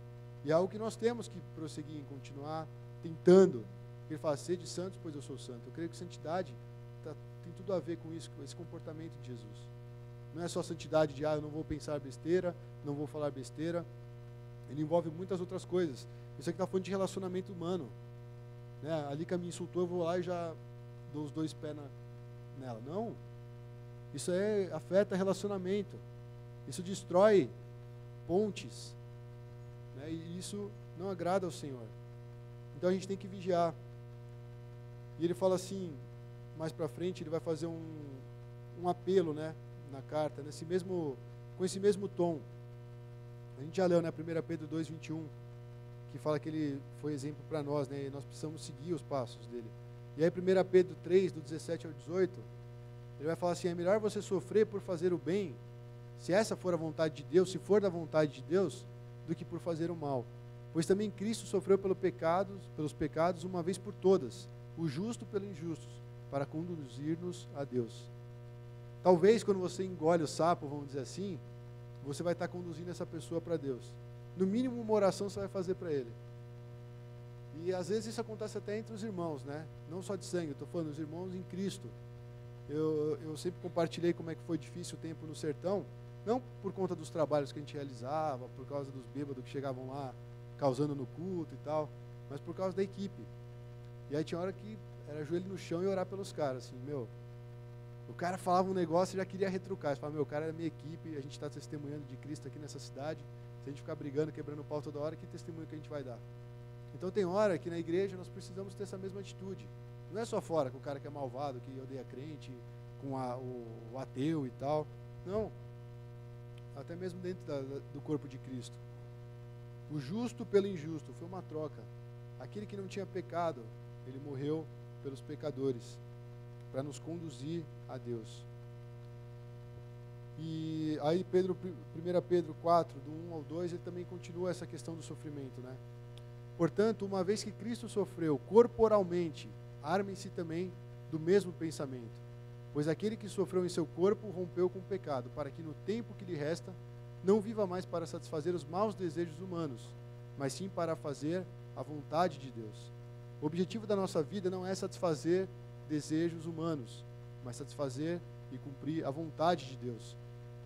E é algo que nós temos que prosseguir em continuar tentando. Ele fala, sede santos, pois eu sou santo. Eu creio que santidade tem tudo a ver com isso, com esse comportamento de Jesus. Não é só santidade de, eu não vou pensar besteira, não vou falar besteira. Ele envolve muitas outras coisas. Isso aqui está falando de relacionamento humano. Né? Ali que a me insultou, eu vou lá e já dou os 2 pés nela. Não. Isso afeta relacionamento. Isso destrói pontes. Né? E isso não agrada ao Senhor. Então a gente tem que vigiar. E ele fala assim, mais para frente, ele vai fazer um apelo, né, na carta, com esse mesmo tom. A gente já leu, né, 1 Pedro 2, 21, que fala que ele foi exemplo para nós, né, e nós precisamos seguir os passos dele. E aí 1 Pedro 3, do 17 ao 18, ele vai falar assim, é melhor você sofrer por fazer o bem, se essa for a vontade de Deus, se for da vontade de Deus, do que por fazer o mal. Pois também Cristo sofreu pelos pecados uma vez por todas, o justo pelo injusto, para conduzir-nos a Deus. Talvez quando você engole o sapo, vamos dizer assim, você vai estar conduzindo essa pessoa para Deus. No mínimo uma oração você vai fazer para ele. E às vezes isso acontece até entre os irmãos, né? Não só de sangue, eu estou falando os irmãos em Cristo. Eu sempre compartilhei como é que foi difícil o tempo no sertão, não por conta dos trabalhos que a gente realizava, por causa dos bêbados que chegavam lá causando no culto e tal, mas por causa da equipe. E aí tinha hora que era joelho no chão e orar pelos caras, assim, o cara falava um negócio e já queria retrucar. Você fala, o cara é minha equipe, a gente está testemunhando de Cristo aqui nessa cidade, se a gente ficar brigando, quebrando o pau toda hora, que testemunho que a gente vai dar? Então tem hora que na igreja nós precisamos ter essa mesma atitude. Não é só fora, com o cara que é malvado, que odeia crente, com o ateu e tal. Não. Até mesmo dentro do corpo de Cristo. O justo pelo injusto, foi uma troca. Aquele que não tinha pecado, ele morreu pelos pecadores, para nos conduzir a Deus. E aí 1 Pedro 4, do 1 ao 2, ele também continua essa questão do sofrimento, né? Portanto, uma vez que Cristo sofreu corporalmente, armem-se também do mesmo pensamento. Pois aquele que sofreu em seu corpo rompeu com o pecado, para que no tempo que lhe resta, não viva mais para satisfazer os maus desejos humanos, mas sim para fazer a vontade de Deus. O objetivo da nossa vida não é satisfazer desejos humanos, mas satisfazer e cumprir a vontade de Deus.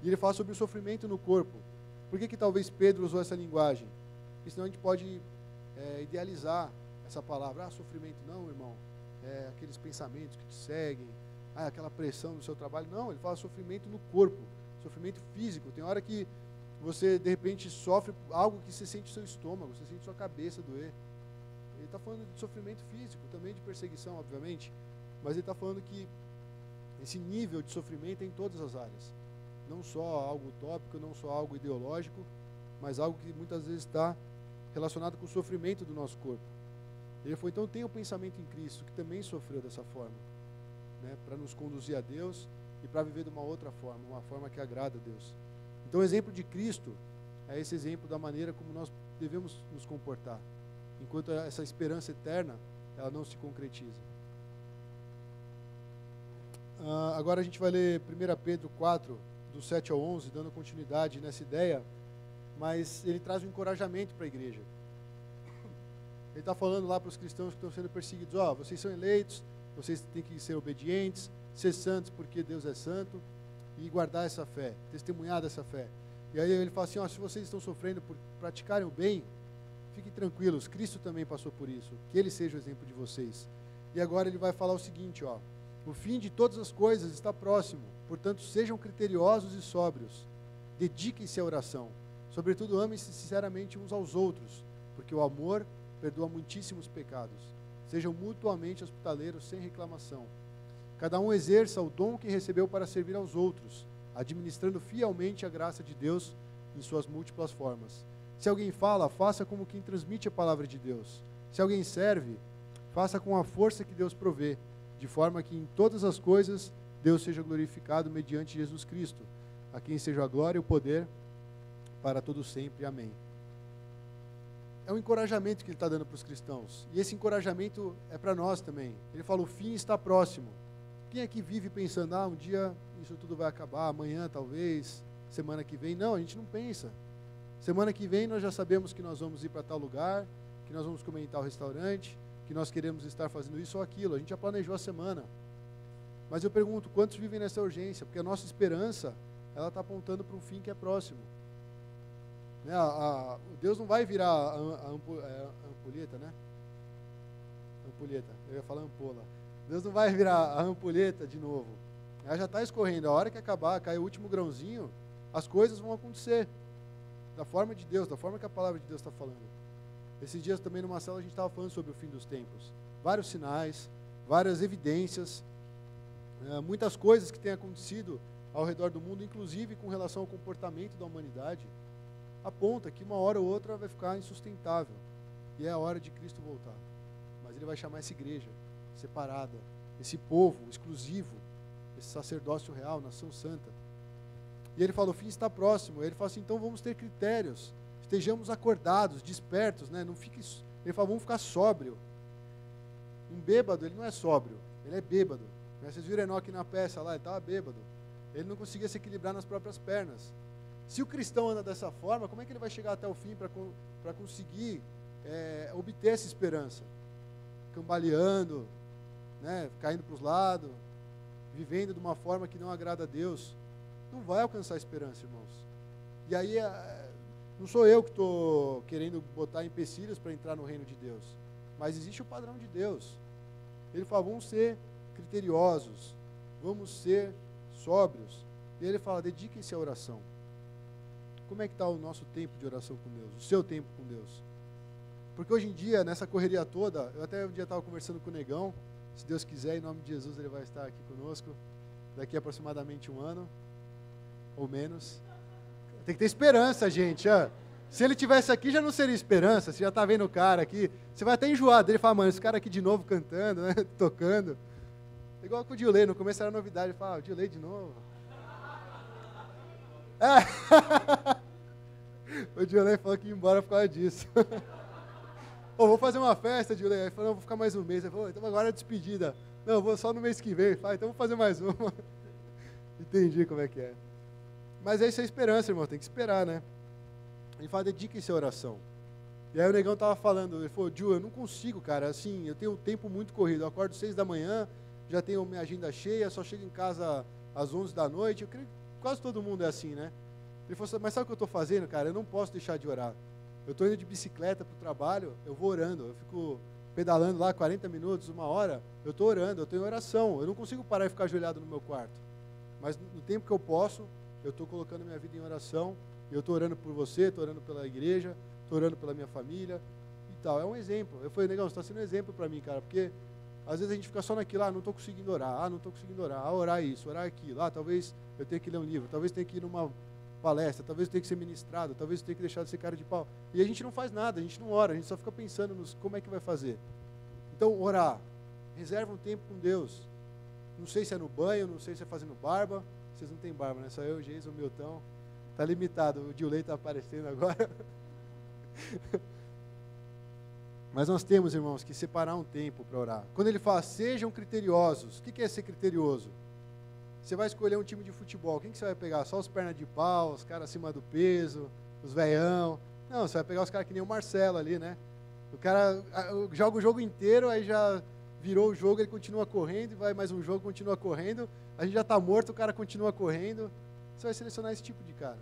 E ele fala sobre o sofrimento no corpo. Por que talvez Pedro usou essa linguagem? Porque senão a gente pode idealizar essa palavra. Ah, sofrimento não, irmão. Aqueles pensamentos que te seguem, aquela pressão no seu trabalho. Não, ele fala sofrimento no corpo, sofrimento físico. Tem hora que você, de repente, sofre algo que você sente no seu estômago, você sente sua cabeça doer. Ele está falando de sofrimento físico, também de perseguição, obviamente, mas ele está falando que esse nível de sofrimento é em todas as áreas. Não só algo utópico, não só algo ideológico, mas algo que muitas vezes está relacionado com o sofrimento do nosso corpo. Ele falou, então tenha o pensamento em Cristo, que também sofreu dessa forma, né, para nos conduzir a Deus e para viver de uma outra forma, uma forma que agrada a Deus. Então o exemplo de Cristo é esse exemplo da maneira como nós devemos nos comportar, enquanto essa esperança eterna, ela não se concretiza. Agora a gente vai ler 1 Pedro 4, do 7 ao 11, dando continuidade nessa ideia, mas ele traz um encorajamento para a igreja. Ele está falando lá para os cristãos que estão sendo perseguidos, vocês são eleitos, vocês têm que ser obedientes, ser santos porque Deus é santo, e guardar essa fé, testemunhar dessa fé. E aí ele fala assim, se vocês estão sofrendo por praticarem o bem, fiquem tranquilos, Cristo também passou por isso, que Ele seja o exemplo de vocês. E agora ele vai falar o seguinte, o fim de todas as coisas está próximo, portanto sejam criteriosos e sóbrios, dediquem-se à oração, sobretudo amem-se sinceramente uns aos outros, porque o amor perdoa muitíssimos pecados. Sejam mutuamente hospitaleiros sem reclamação. Cada um exerça o dom que recebeu para servir aos outros, administrando fielmente a graça de Deus em suas múltiplas formas. Se alguém fala, faça como quem transmite a palavra de Deus. Se alguém serve, faça com a força que Deus provê, de forma que em todas as coisas Deus seja glorificado mediante Jesus Cristo, a quem seja a glória e o poder para todo sempre. Amém. É um encorajamento que ele está dando para os cristãos. E esse encorajamento é para nós também. Ele fala, o fim está próximo. Quem aqui vive pensando, um dia isso tudo vai acabar, amanhã talvez, semana que vem? Não, a gente não pensa. Semana que vem nós já sabemos que nós vamos ir para tal lugar, que nós vamos comer em tal restaurante, que nós queremos estar fazendo isso ou aquilo. A gente já planejou a semana. Mas eu pergunto, quantos vivem nessa urgência? Porque a nossa esperança, ela está apontando para um fim que é próximo. Deus não vai virar a ampulheta, né? Ampulheta, eu ia falar ampola. Deus não vai virar a ampulheta de novo. Ela já está escorrendo. A hora que acabar, cair o último grãozinho, as coisas vão acontecer. Da forma de Deus, da forma que a palavra de Deus está falando. Esses dias também numa célula a gente estava falando sobre o fim dos tempos. Vários sinais, várias evidências, muitas coisas que têm acontecido ao redor do mundo, inclusive com relação ao comportamento da humanidade, aponta que uma hora ou outra vai ficar insustentável. E é a hora de Cristo voltar. Mas Ele vai chamar essa igreja separada, esse povo exclusivo, esse sacerdócio real, nação santa. E ele fala, o fim está próximo. Ele fala assim, então vamos ter critérios, estejamos acordados, despertos, né? Não fique, ele fala, vamos ficar sóbrio. Um bêbado, ele não é sóbrio, ele é bêbado. Vocês viram Enoque na peça lá, ele estava bêbado. Ele não conseguia se equilibrar nas próprias pernas. Se o cristão anda dessa forma, como é que ele vai chegar até o fim para conseguir obter essa esperança? Cambaleando, né, caindo para os lados, vivendo de uma forma que não agrada a Deus. Não vai alcançar a esperança, irmãos. E aí, não sou eu que estou querendo botar empecilhos para entrar no reino de Deus, mas existe o padrão de Deus. Ele fala, vamos ser criteriosos, vamos ser sóbrios. E ele fala, dediquem-se à oração. Como é que está o nosso tempo de oração com Deus? O seu tempo com Deus? Porque hoje em dia, nessa correria toda, eu até um dia estava conversando com o Negão, se Deus quiser, em nome de Jesus, ele vai estar aqui conosco, daqui a aproximadamente 1 ano, ou menos. Tem que ter esperança, gente. Se ele tivesse aqui, já não seria esperança, você já está vendo o cara aqui, você vai até enjoar dele e falar, mano, esse cara aqui de novo cantando, né, tocando. Igual com o Dilei, no começo era novidade, ele fala, o Dilei de novo. O Dilei falou que ia embora por causa disso. Pô, vou fazer uma festa, Dilei. Ele falou, não, vou ficar mais um mês. Ele falou, então agora é despedida. Não, eu vou só no mês que vem. Falei, então vou fazer mais uma. Entendi como é que é. Mas isso é esperança, irmão. Tem que esperar, né? Ele fala, dedique-se à oração. E aí o negão tava falando, ele falou, Ju, eu não consigo, cara, assim, eu tenho um tempo muito corrido, eu acordo 6 da manhã, já tenho minha agenda cheia, só chego em casa às 11 da noite, eu creio que quase todo mundo é assim, né? Ele falou, mas sabe o que eu estou fazendo, cara? Eu não posso deixar de orar. Eu estou indo de bicicleta para o trabalho, eu vou orando, eu fico pedalando lá 40 minutos, 1 hora, eu estou orando, eu estou em oração, eu não consigo parar e ficar ajoelhado no meu quarto. Mas no tempo que eu posso, eu estou colocando minha vida em oração, e eu estou orando por você, estou orando pela igreja, estou orando pela minha família e tal. É um exemplo. Eu falei, negão, você está sendo um exemplo para mim, cara, porque às vezes a gente fica só naquilo, não estou conseguindo orar, não estou conseguindo orar, orar isso, orar aquilo, talvez eu tenha que ler um livro, talvez tenha que ir numa palestra, talvez eu tenha que ser ministrado, talvez eu tenha que deixar de ser cara de pau. E a gente não faz nada, a gente não ora, a gente só fica pensando nos como é que vai fazer. Então, orar. Reserva um tempo com Deus. Não sei se é no banho, não sei se é fazendo barba. Vocês não têm barba, né? Só eu, o Jason, o Milton. Está limitado, o Dilei está aparecendo agora. Mas nós temos, irmãos, que separar um tempo para orar. Quando ele fala, sejam criteriosos, o que é ser criterioso? Você vai escolher um time de futebol, quem que você vai pegar? Só os pernas de pau, os caras acima do peso, os veião? Não, você vai pegar os caras que nem o Marcelo ali, né? O cara joga o jogo inteiro, aí já virou o jogo, ele continua correndo, vai mais um jogo, continua correndo, a gente já está morto, o cara continua correndo. Você vai selecionar esse tipo de cara.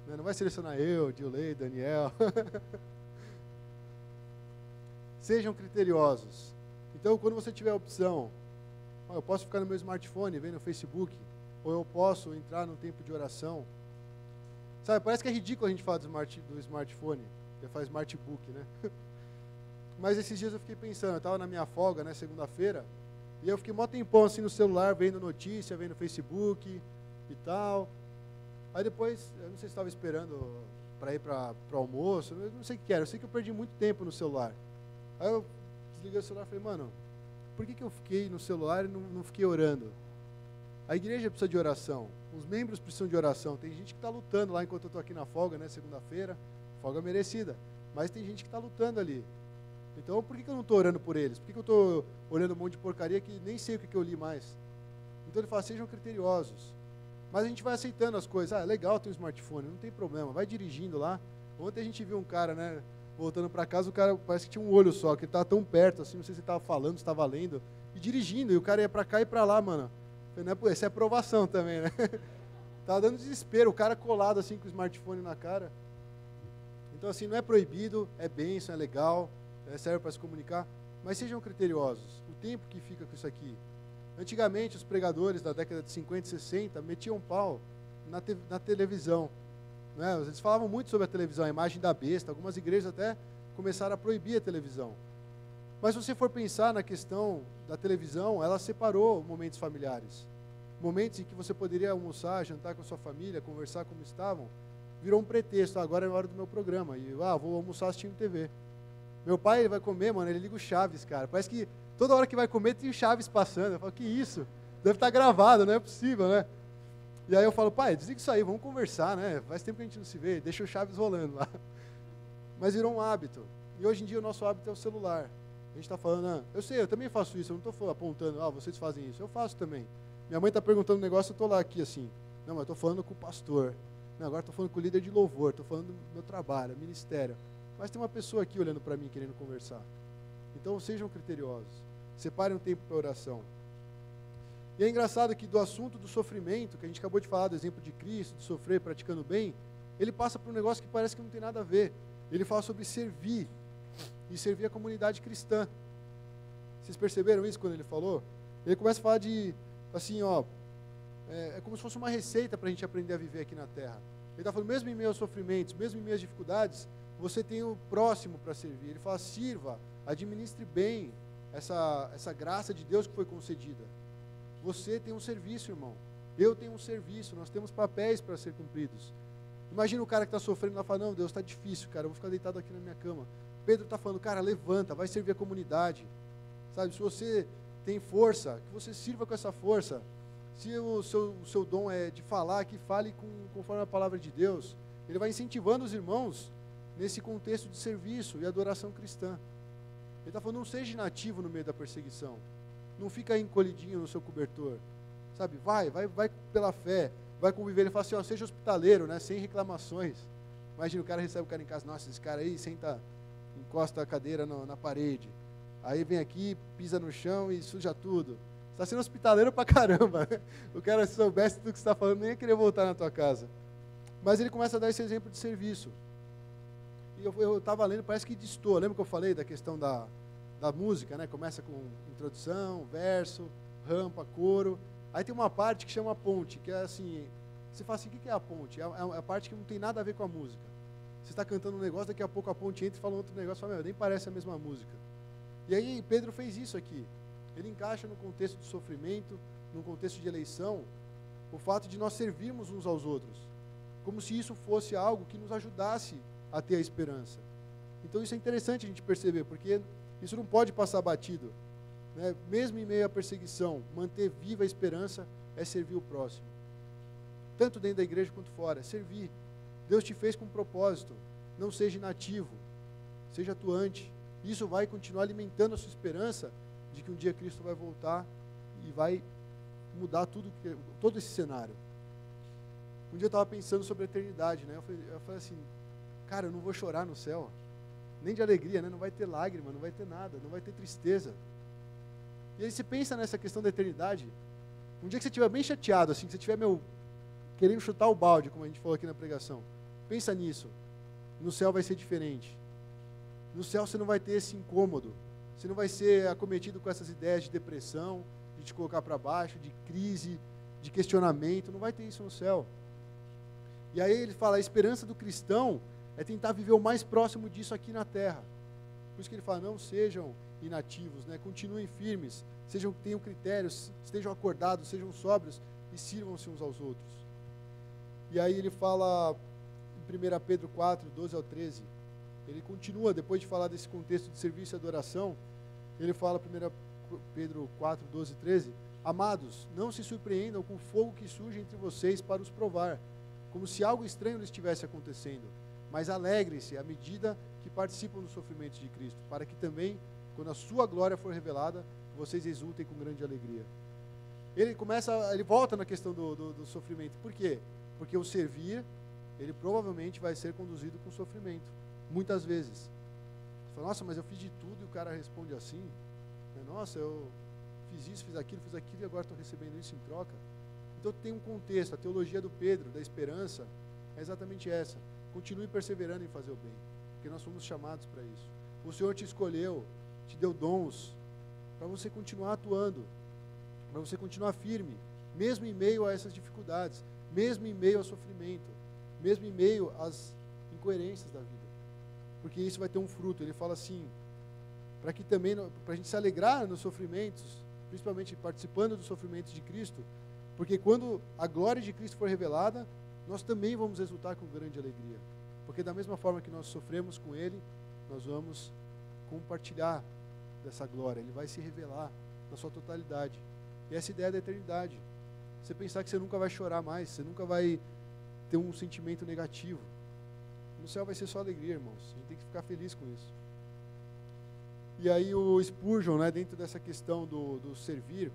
Não vai selecionar eu, Dilei, Daniel. Sejam criteriosos. Então, quando você tiver a opção, eu posso ficar no meu smartphone, vendo no Facebook, ou eu posso entrar num tempo de oração. Sabe, parece que é ridículo a gente falar do smartphone, eu falo smartbook, né? Mas esses dias eu fiquei pensando, eu estava na minha folga, né, segunda-feira, e eu fiquei mó tempão assim no celular, vendo notícia, vendo Facebook e tal. Aí depois, eu não sei se estava esperando para ir para o almoço, eu não sei o que era, eu sei que eu perdi muito tempo no celular. Aí eu desliguei o celular e falei, mano, por que eu fiquei no celular e não fiquei orando? A igreja precisa de oração, os membros precisam de oração. Tem gente que está lutando lá enquanto eu estou aqui na folga, né, segunda-feira, folga merecida, mas tem gente que está lutando ali. Então, por que eu não estou orando por eles? Por que eu estou olhando um monte de porcaria que nem sei o que eu li mais? Então ele fala, sejam criteriosos. Mas a gente vai aceitando as coisas. É legal ter um smartphone, não tem problema. Vai dirigindo lá. Ontem a gente viu um cara, né, voltando para casa, o cara parece que tinha um olho só, que ele estava tão perto, assim, não sei se ele estava falando, se estava lendo, e dirigindo, e o cara ia para cá e para lá, mano. Eu falei, né, essa é aprovação também, né? Tava dando desespero, o cara colado assim com o smartphone na cara. Então, assim, não é proibido, é bênção, é legal, serve para se comunicar, mas sejam criteriosos. O tempo que fica com isso aqui. Antigamente, os pregadores da década de 50 e 60 metiam pau na televisão. Né? Eles falavam muito sobre a televisão, a imagem da besta. Algumas igrejas até começaram a proibir a televisão. Mas se você for pensar na questão da televisão, ela separou momentos familiares. Momentos em que você poderia almoçar, jantar com a sua família, conversar como estavam, virou um pretexto. Agora é a hora do meu programa. E vou almoçar assistindo TV. Meu pai, ele vai comer, mano, ele liga o Chaves, cara. Parece que toda hora que vai comer tem o Chaves passando. Eu falo, que isso? Deve estar gravado, não é possível, né? E aí eu falo, pai, desliga isso aí, vamos conversar, né? Faz tempo que a gente não se vê, deixa o Chaves rolando lá. Mas virou um hábito. E hoje em dia o nosso hábito é o celular. A gente está falando, eu sei, eu também faço isso, eu não estou apontando, vocês fazem isso. Eu faço também. Minha mãe está perguntando um negócio, eu estou lá aqui assim. Não, mas eu estou falando com o pastor. Não, agora estou falando com o líder de louvor, estou falando do meu trabalho, ministério. Mas tem uma pessoa aqui olhando para mim, querendo conversar. Então, sejam criteriosos. Separem um tempo para oração. E é engraçado que do assunto do sofrimento, que a gente acabou de falar do exemplo de Cristo, de sofrer praticando bem, ele passa por um negócio que parece que não tem nada a ver. Ele fala sobre servir, e servir a comunidade cristã. Vocês perceberam isso quando ele falou? Ele começa a falar de, assim, é como se fosse uma receita para a gente aprender a viver aqui na Terra. Ele está falando, mesmo em meio aos sofrimentos, mesmo em meio às dificuldades, você tem o próximo para servir. Ele fala, sirva, administre bem essa graça de Deus que foi concedida. Você tem um serviço, irmão. Eu tenho um serviço, nós temos papéis para ser cumpridos. Imagina o cara que está sofrendo lá e fala, não, Deus, está difícil, cara, eu vou ficar deitado aqui na minha cama. Pedro está falando, cara, levanta, vai servir a comunidade. Sabe, se você tem força, que você sirva com essa força. Se o seu dom é de falar, que fale conforme a palavra de Deus. Ele vai incentivando os irmãos nesse contexto de serviço e adoração cristã. Ele está falando, não seja inativo no meio da perseguição. Não fica encolhidinho no seu cobertor. Sabe, vai pela fé, vai conviver. Ele fala assim, ó, seja hospitaleiro, né, sem reclamações. Imagina, o cara recebe o cara em casa, nossa, esse cara aí senta, encosta a cadeira na parede. Aí vem aqui, pisa no chão e suja tudo. Você está sendo hospitaleiro pra caramba. O cara, se soubesse do que você está falando, nem ia querer voltar na tua casa. Mas ele começa a dar esse exemplo de serviço. E eu estava lendo, parece que destoa. Lembra que eu falei da questão da música, né? Começa com introdução, verso, rampa, coro. Aí tem uma parte que chama ponte, que é assim, você fala assim, o que é a ponte? É a parte que não tem nada a ver com a música. Você está cantando um negócio, daqui a pouco a ponte entra e fala outro negócio, fala, nem parece a mesma música. E aí Pedro fez isso aqui. Ele encaixa no contexto de sofrimento, no contexto de eleição, o fato de nós servirmos uns aos outros, como se isso fosse algo que nos ajudasse a ter a esperança. Então isso é interessante a gente perceber, porque isso não pode passar batido, né? Mesmo em meio à perseguição, manter viva a esperança é servir o próximo. Tanto dentro da igreja quanto fora, é servir. Deus te fez com um propósito, não seja inativo, seja atuante. Isso vai continuar alimentando a sua esperança de que um dia Cristo vai voltar e vai mudar todo esse cenário. Um dia eu estava pensando sobre a eternidade, né? Eu falei assim, cara, eu não vou chorar no céu, nem de alegria, né? Não vai ter lágrima, não vai ter nada, não vai ter tristeza. E aí você pensa nessa questão da eternidade, um dia que você estiver bem chateado, assim, que você estiver, querendo chutar o balde, como a gente falou aqui na pregação, pensa nisso, no céu vai ser diferente. No céu você não vai ter esse incômodo, você não vai ser acometido com essas ideias de depressão, de te colocar para baixo, de crise, de questionamento, não vai ter isso no céu. E aí ele fala, a esperança do cristão é tentar viver o mais próximo disso aqui na terra. Por isso que ele fala, não sejam inativos, né? Continuem firmes, tenham critérios, estejam acordados, sejam sóbrios e sirvam-se uns aos outros. E aí ele fala em 1 Pedro 4, 12 ao 13, ele continua, depois de falar desse contexto de serviço e adoração, ele fala 1 Pedro 4, 12 e 13, amados, não se surpreendam com o fogo que surge entre vocês para os provar, como se algo estranho lhes estivesse acontecendo, mas alegrem-se à medida que participam dos sofrimentos de Cristo, para que também, quando a sua glória for revelada, vocês exultem com grande alegria. Ele volta na questão do sofrimento. Por quê? Porque o servir, ele provavelmente vai ser conduzido com sofrimento, muitas vezes. Você fala, nossa, mas eu fiz de tudo e o cara responde assim. Nossa, eu fiz isso, fiz aquilo e agora estou recebendo isso em troca. Então tem um contexto, a teologia do Pedro, da esperança, é exatamente essa. Continue perseverando em fazer o bem, porque nós fomos chamados para isso. O Senhor te escolheu, te deu dons, para você continuar atuando, para você continuar firme, mesmo em meio a essas dificuldades, mesmo em meio ao sofrimento, mesmo em meio às incoerências da vida. Porque isso vai ter um fruto. Ele fala assim, para que também, para a gente se alegrar nos sofrimentos, principalmente participando dos sofrimentos de Cristo, porque quando a glória de Cristo for revelada, nós também vamos exultar com grande alegria. Porque da mesma forma que nós sofremos com Ele, nós vamos compartilhar dessa glória. Ele vai se revelar na sua totalidade. E essa ideia da eternidade. Você pensar que você nunca vai chorar mais, você nunca vai ter um sentimento negativo. No céu vai ser só alegria, irmãos. A gente tem que ficar feliz com isso. E aí o Spurgeon, né, dentro dessa questão do servir,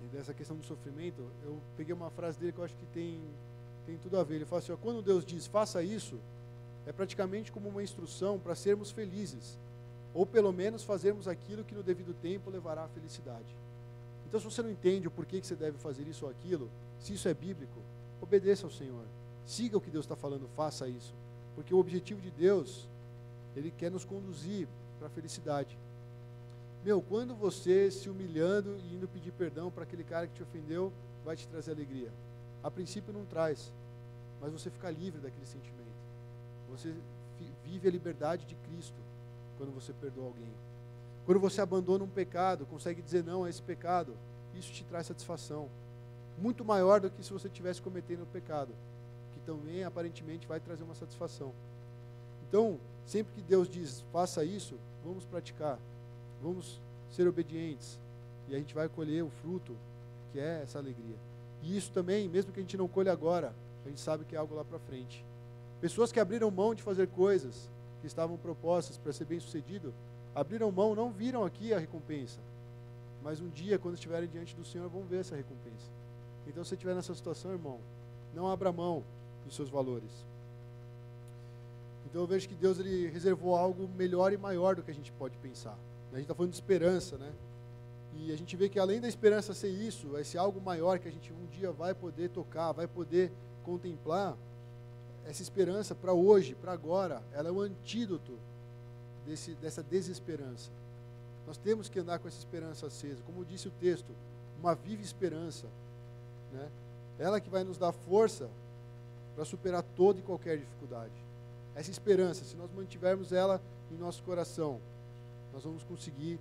e dessa questão do sofrimento, eu peguei uma frase dele que eu acho que tem tudo a ver. Ele fala assim, ó, quando Deus diz, faça isso, é praticamente como uma instrução para sermos felizes, ou pelo menos fazermos aquilo que no devido tempo levará à felicidade. Então, se você não entende o porquê que você deve fazer isso ou aquilo, se isso é bíblico, obedeça ao Senhor. Siga o que Deus está falando, faça isso. Porque o objetivo de Deus, Ele quer nos conduzir para a felicidade. Quando você se humilhando e indo pedir perdão para aquele cara que te ofendeu, vai te trazer alegria. A princípio não traz, mas você fica livre daquele sentimento. Você vive a liberdade de Cristo quando você perdoa alguém. Quando você abandona um pecado, consegue dizer não a esse pecado, isso te traz satisfação. Muito maior do que se você estivesse cometendo o pecado, que também aparentemente vai trazer uma satisfação. Então, sempre que Deus diz, faça isso, vamos praticar, vamos ser obedientes, e a gente vai colher o fruto que é essa alegria. E isso também, mesmo que a gente não colhe agora, a gente sabe que é algo lá para frente. Pessoas que abriram mão de fazer coisas que estavam propostas para ser bem-sucedido, abriram mão, não viram aqui a recompensa. Mas um dia, quando estiverem diante do Senhor, vão ver essa recompensa. Então, se você estiver nessa situação, irmão, não abra mão dos seus valores. Então, eu vejo que Deus ele reservou algo melhor e maior do que a gente pode pensar. A gente está falando de esperança, né? E a gente vê que além da esperança ser isso, esse algo maior que a gente um dia vai poder tocar, vai poder contemplar, essa esperança para hoje, para agora, ela é o antídoto dessa desesperança. Nós temos que andar com essa esperança acesa, como disse o texto, uma viva esperança, né? Ela que vai nos dar força para superar toda e qualquer dificuldade. Essa esperança, se nós mantivermos ela em nosso coração, nós vamos conseguir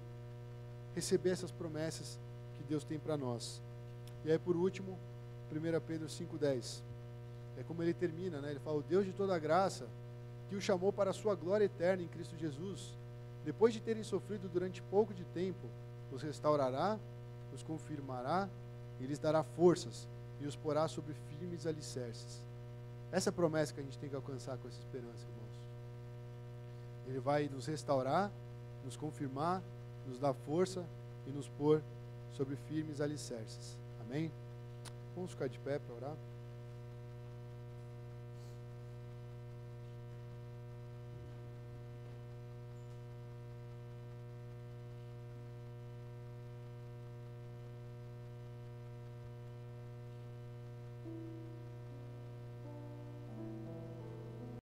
receber essas promessas que Deus tem para nós. E aí, por último, 1 Pedro 5,10. É como ele termina, né? Ele fala, o Deus de toda a graça, que o chamou para a sua glória eterna em Cristo Jesus, depois de terem sofrido durante pouco de tempo, os restaurará, os confirmará e lhes dará forças e os porá sobre firmes alicerces. Essa é a promessa que a gente tem que alcançar com essa esperança, irmãos. Ele vai nos restaurar, nos confirmar, nos dar força e nos pôr sobre firmes alicerces. Amém? Vamos ficar de pé para orar?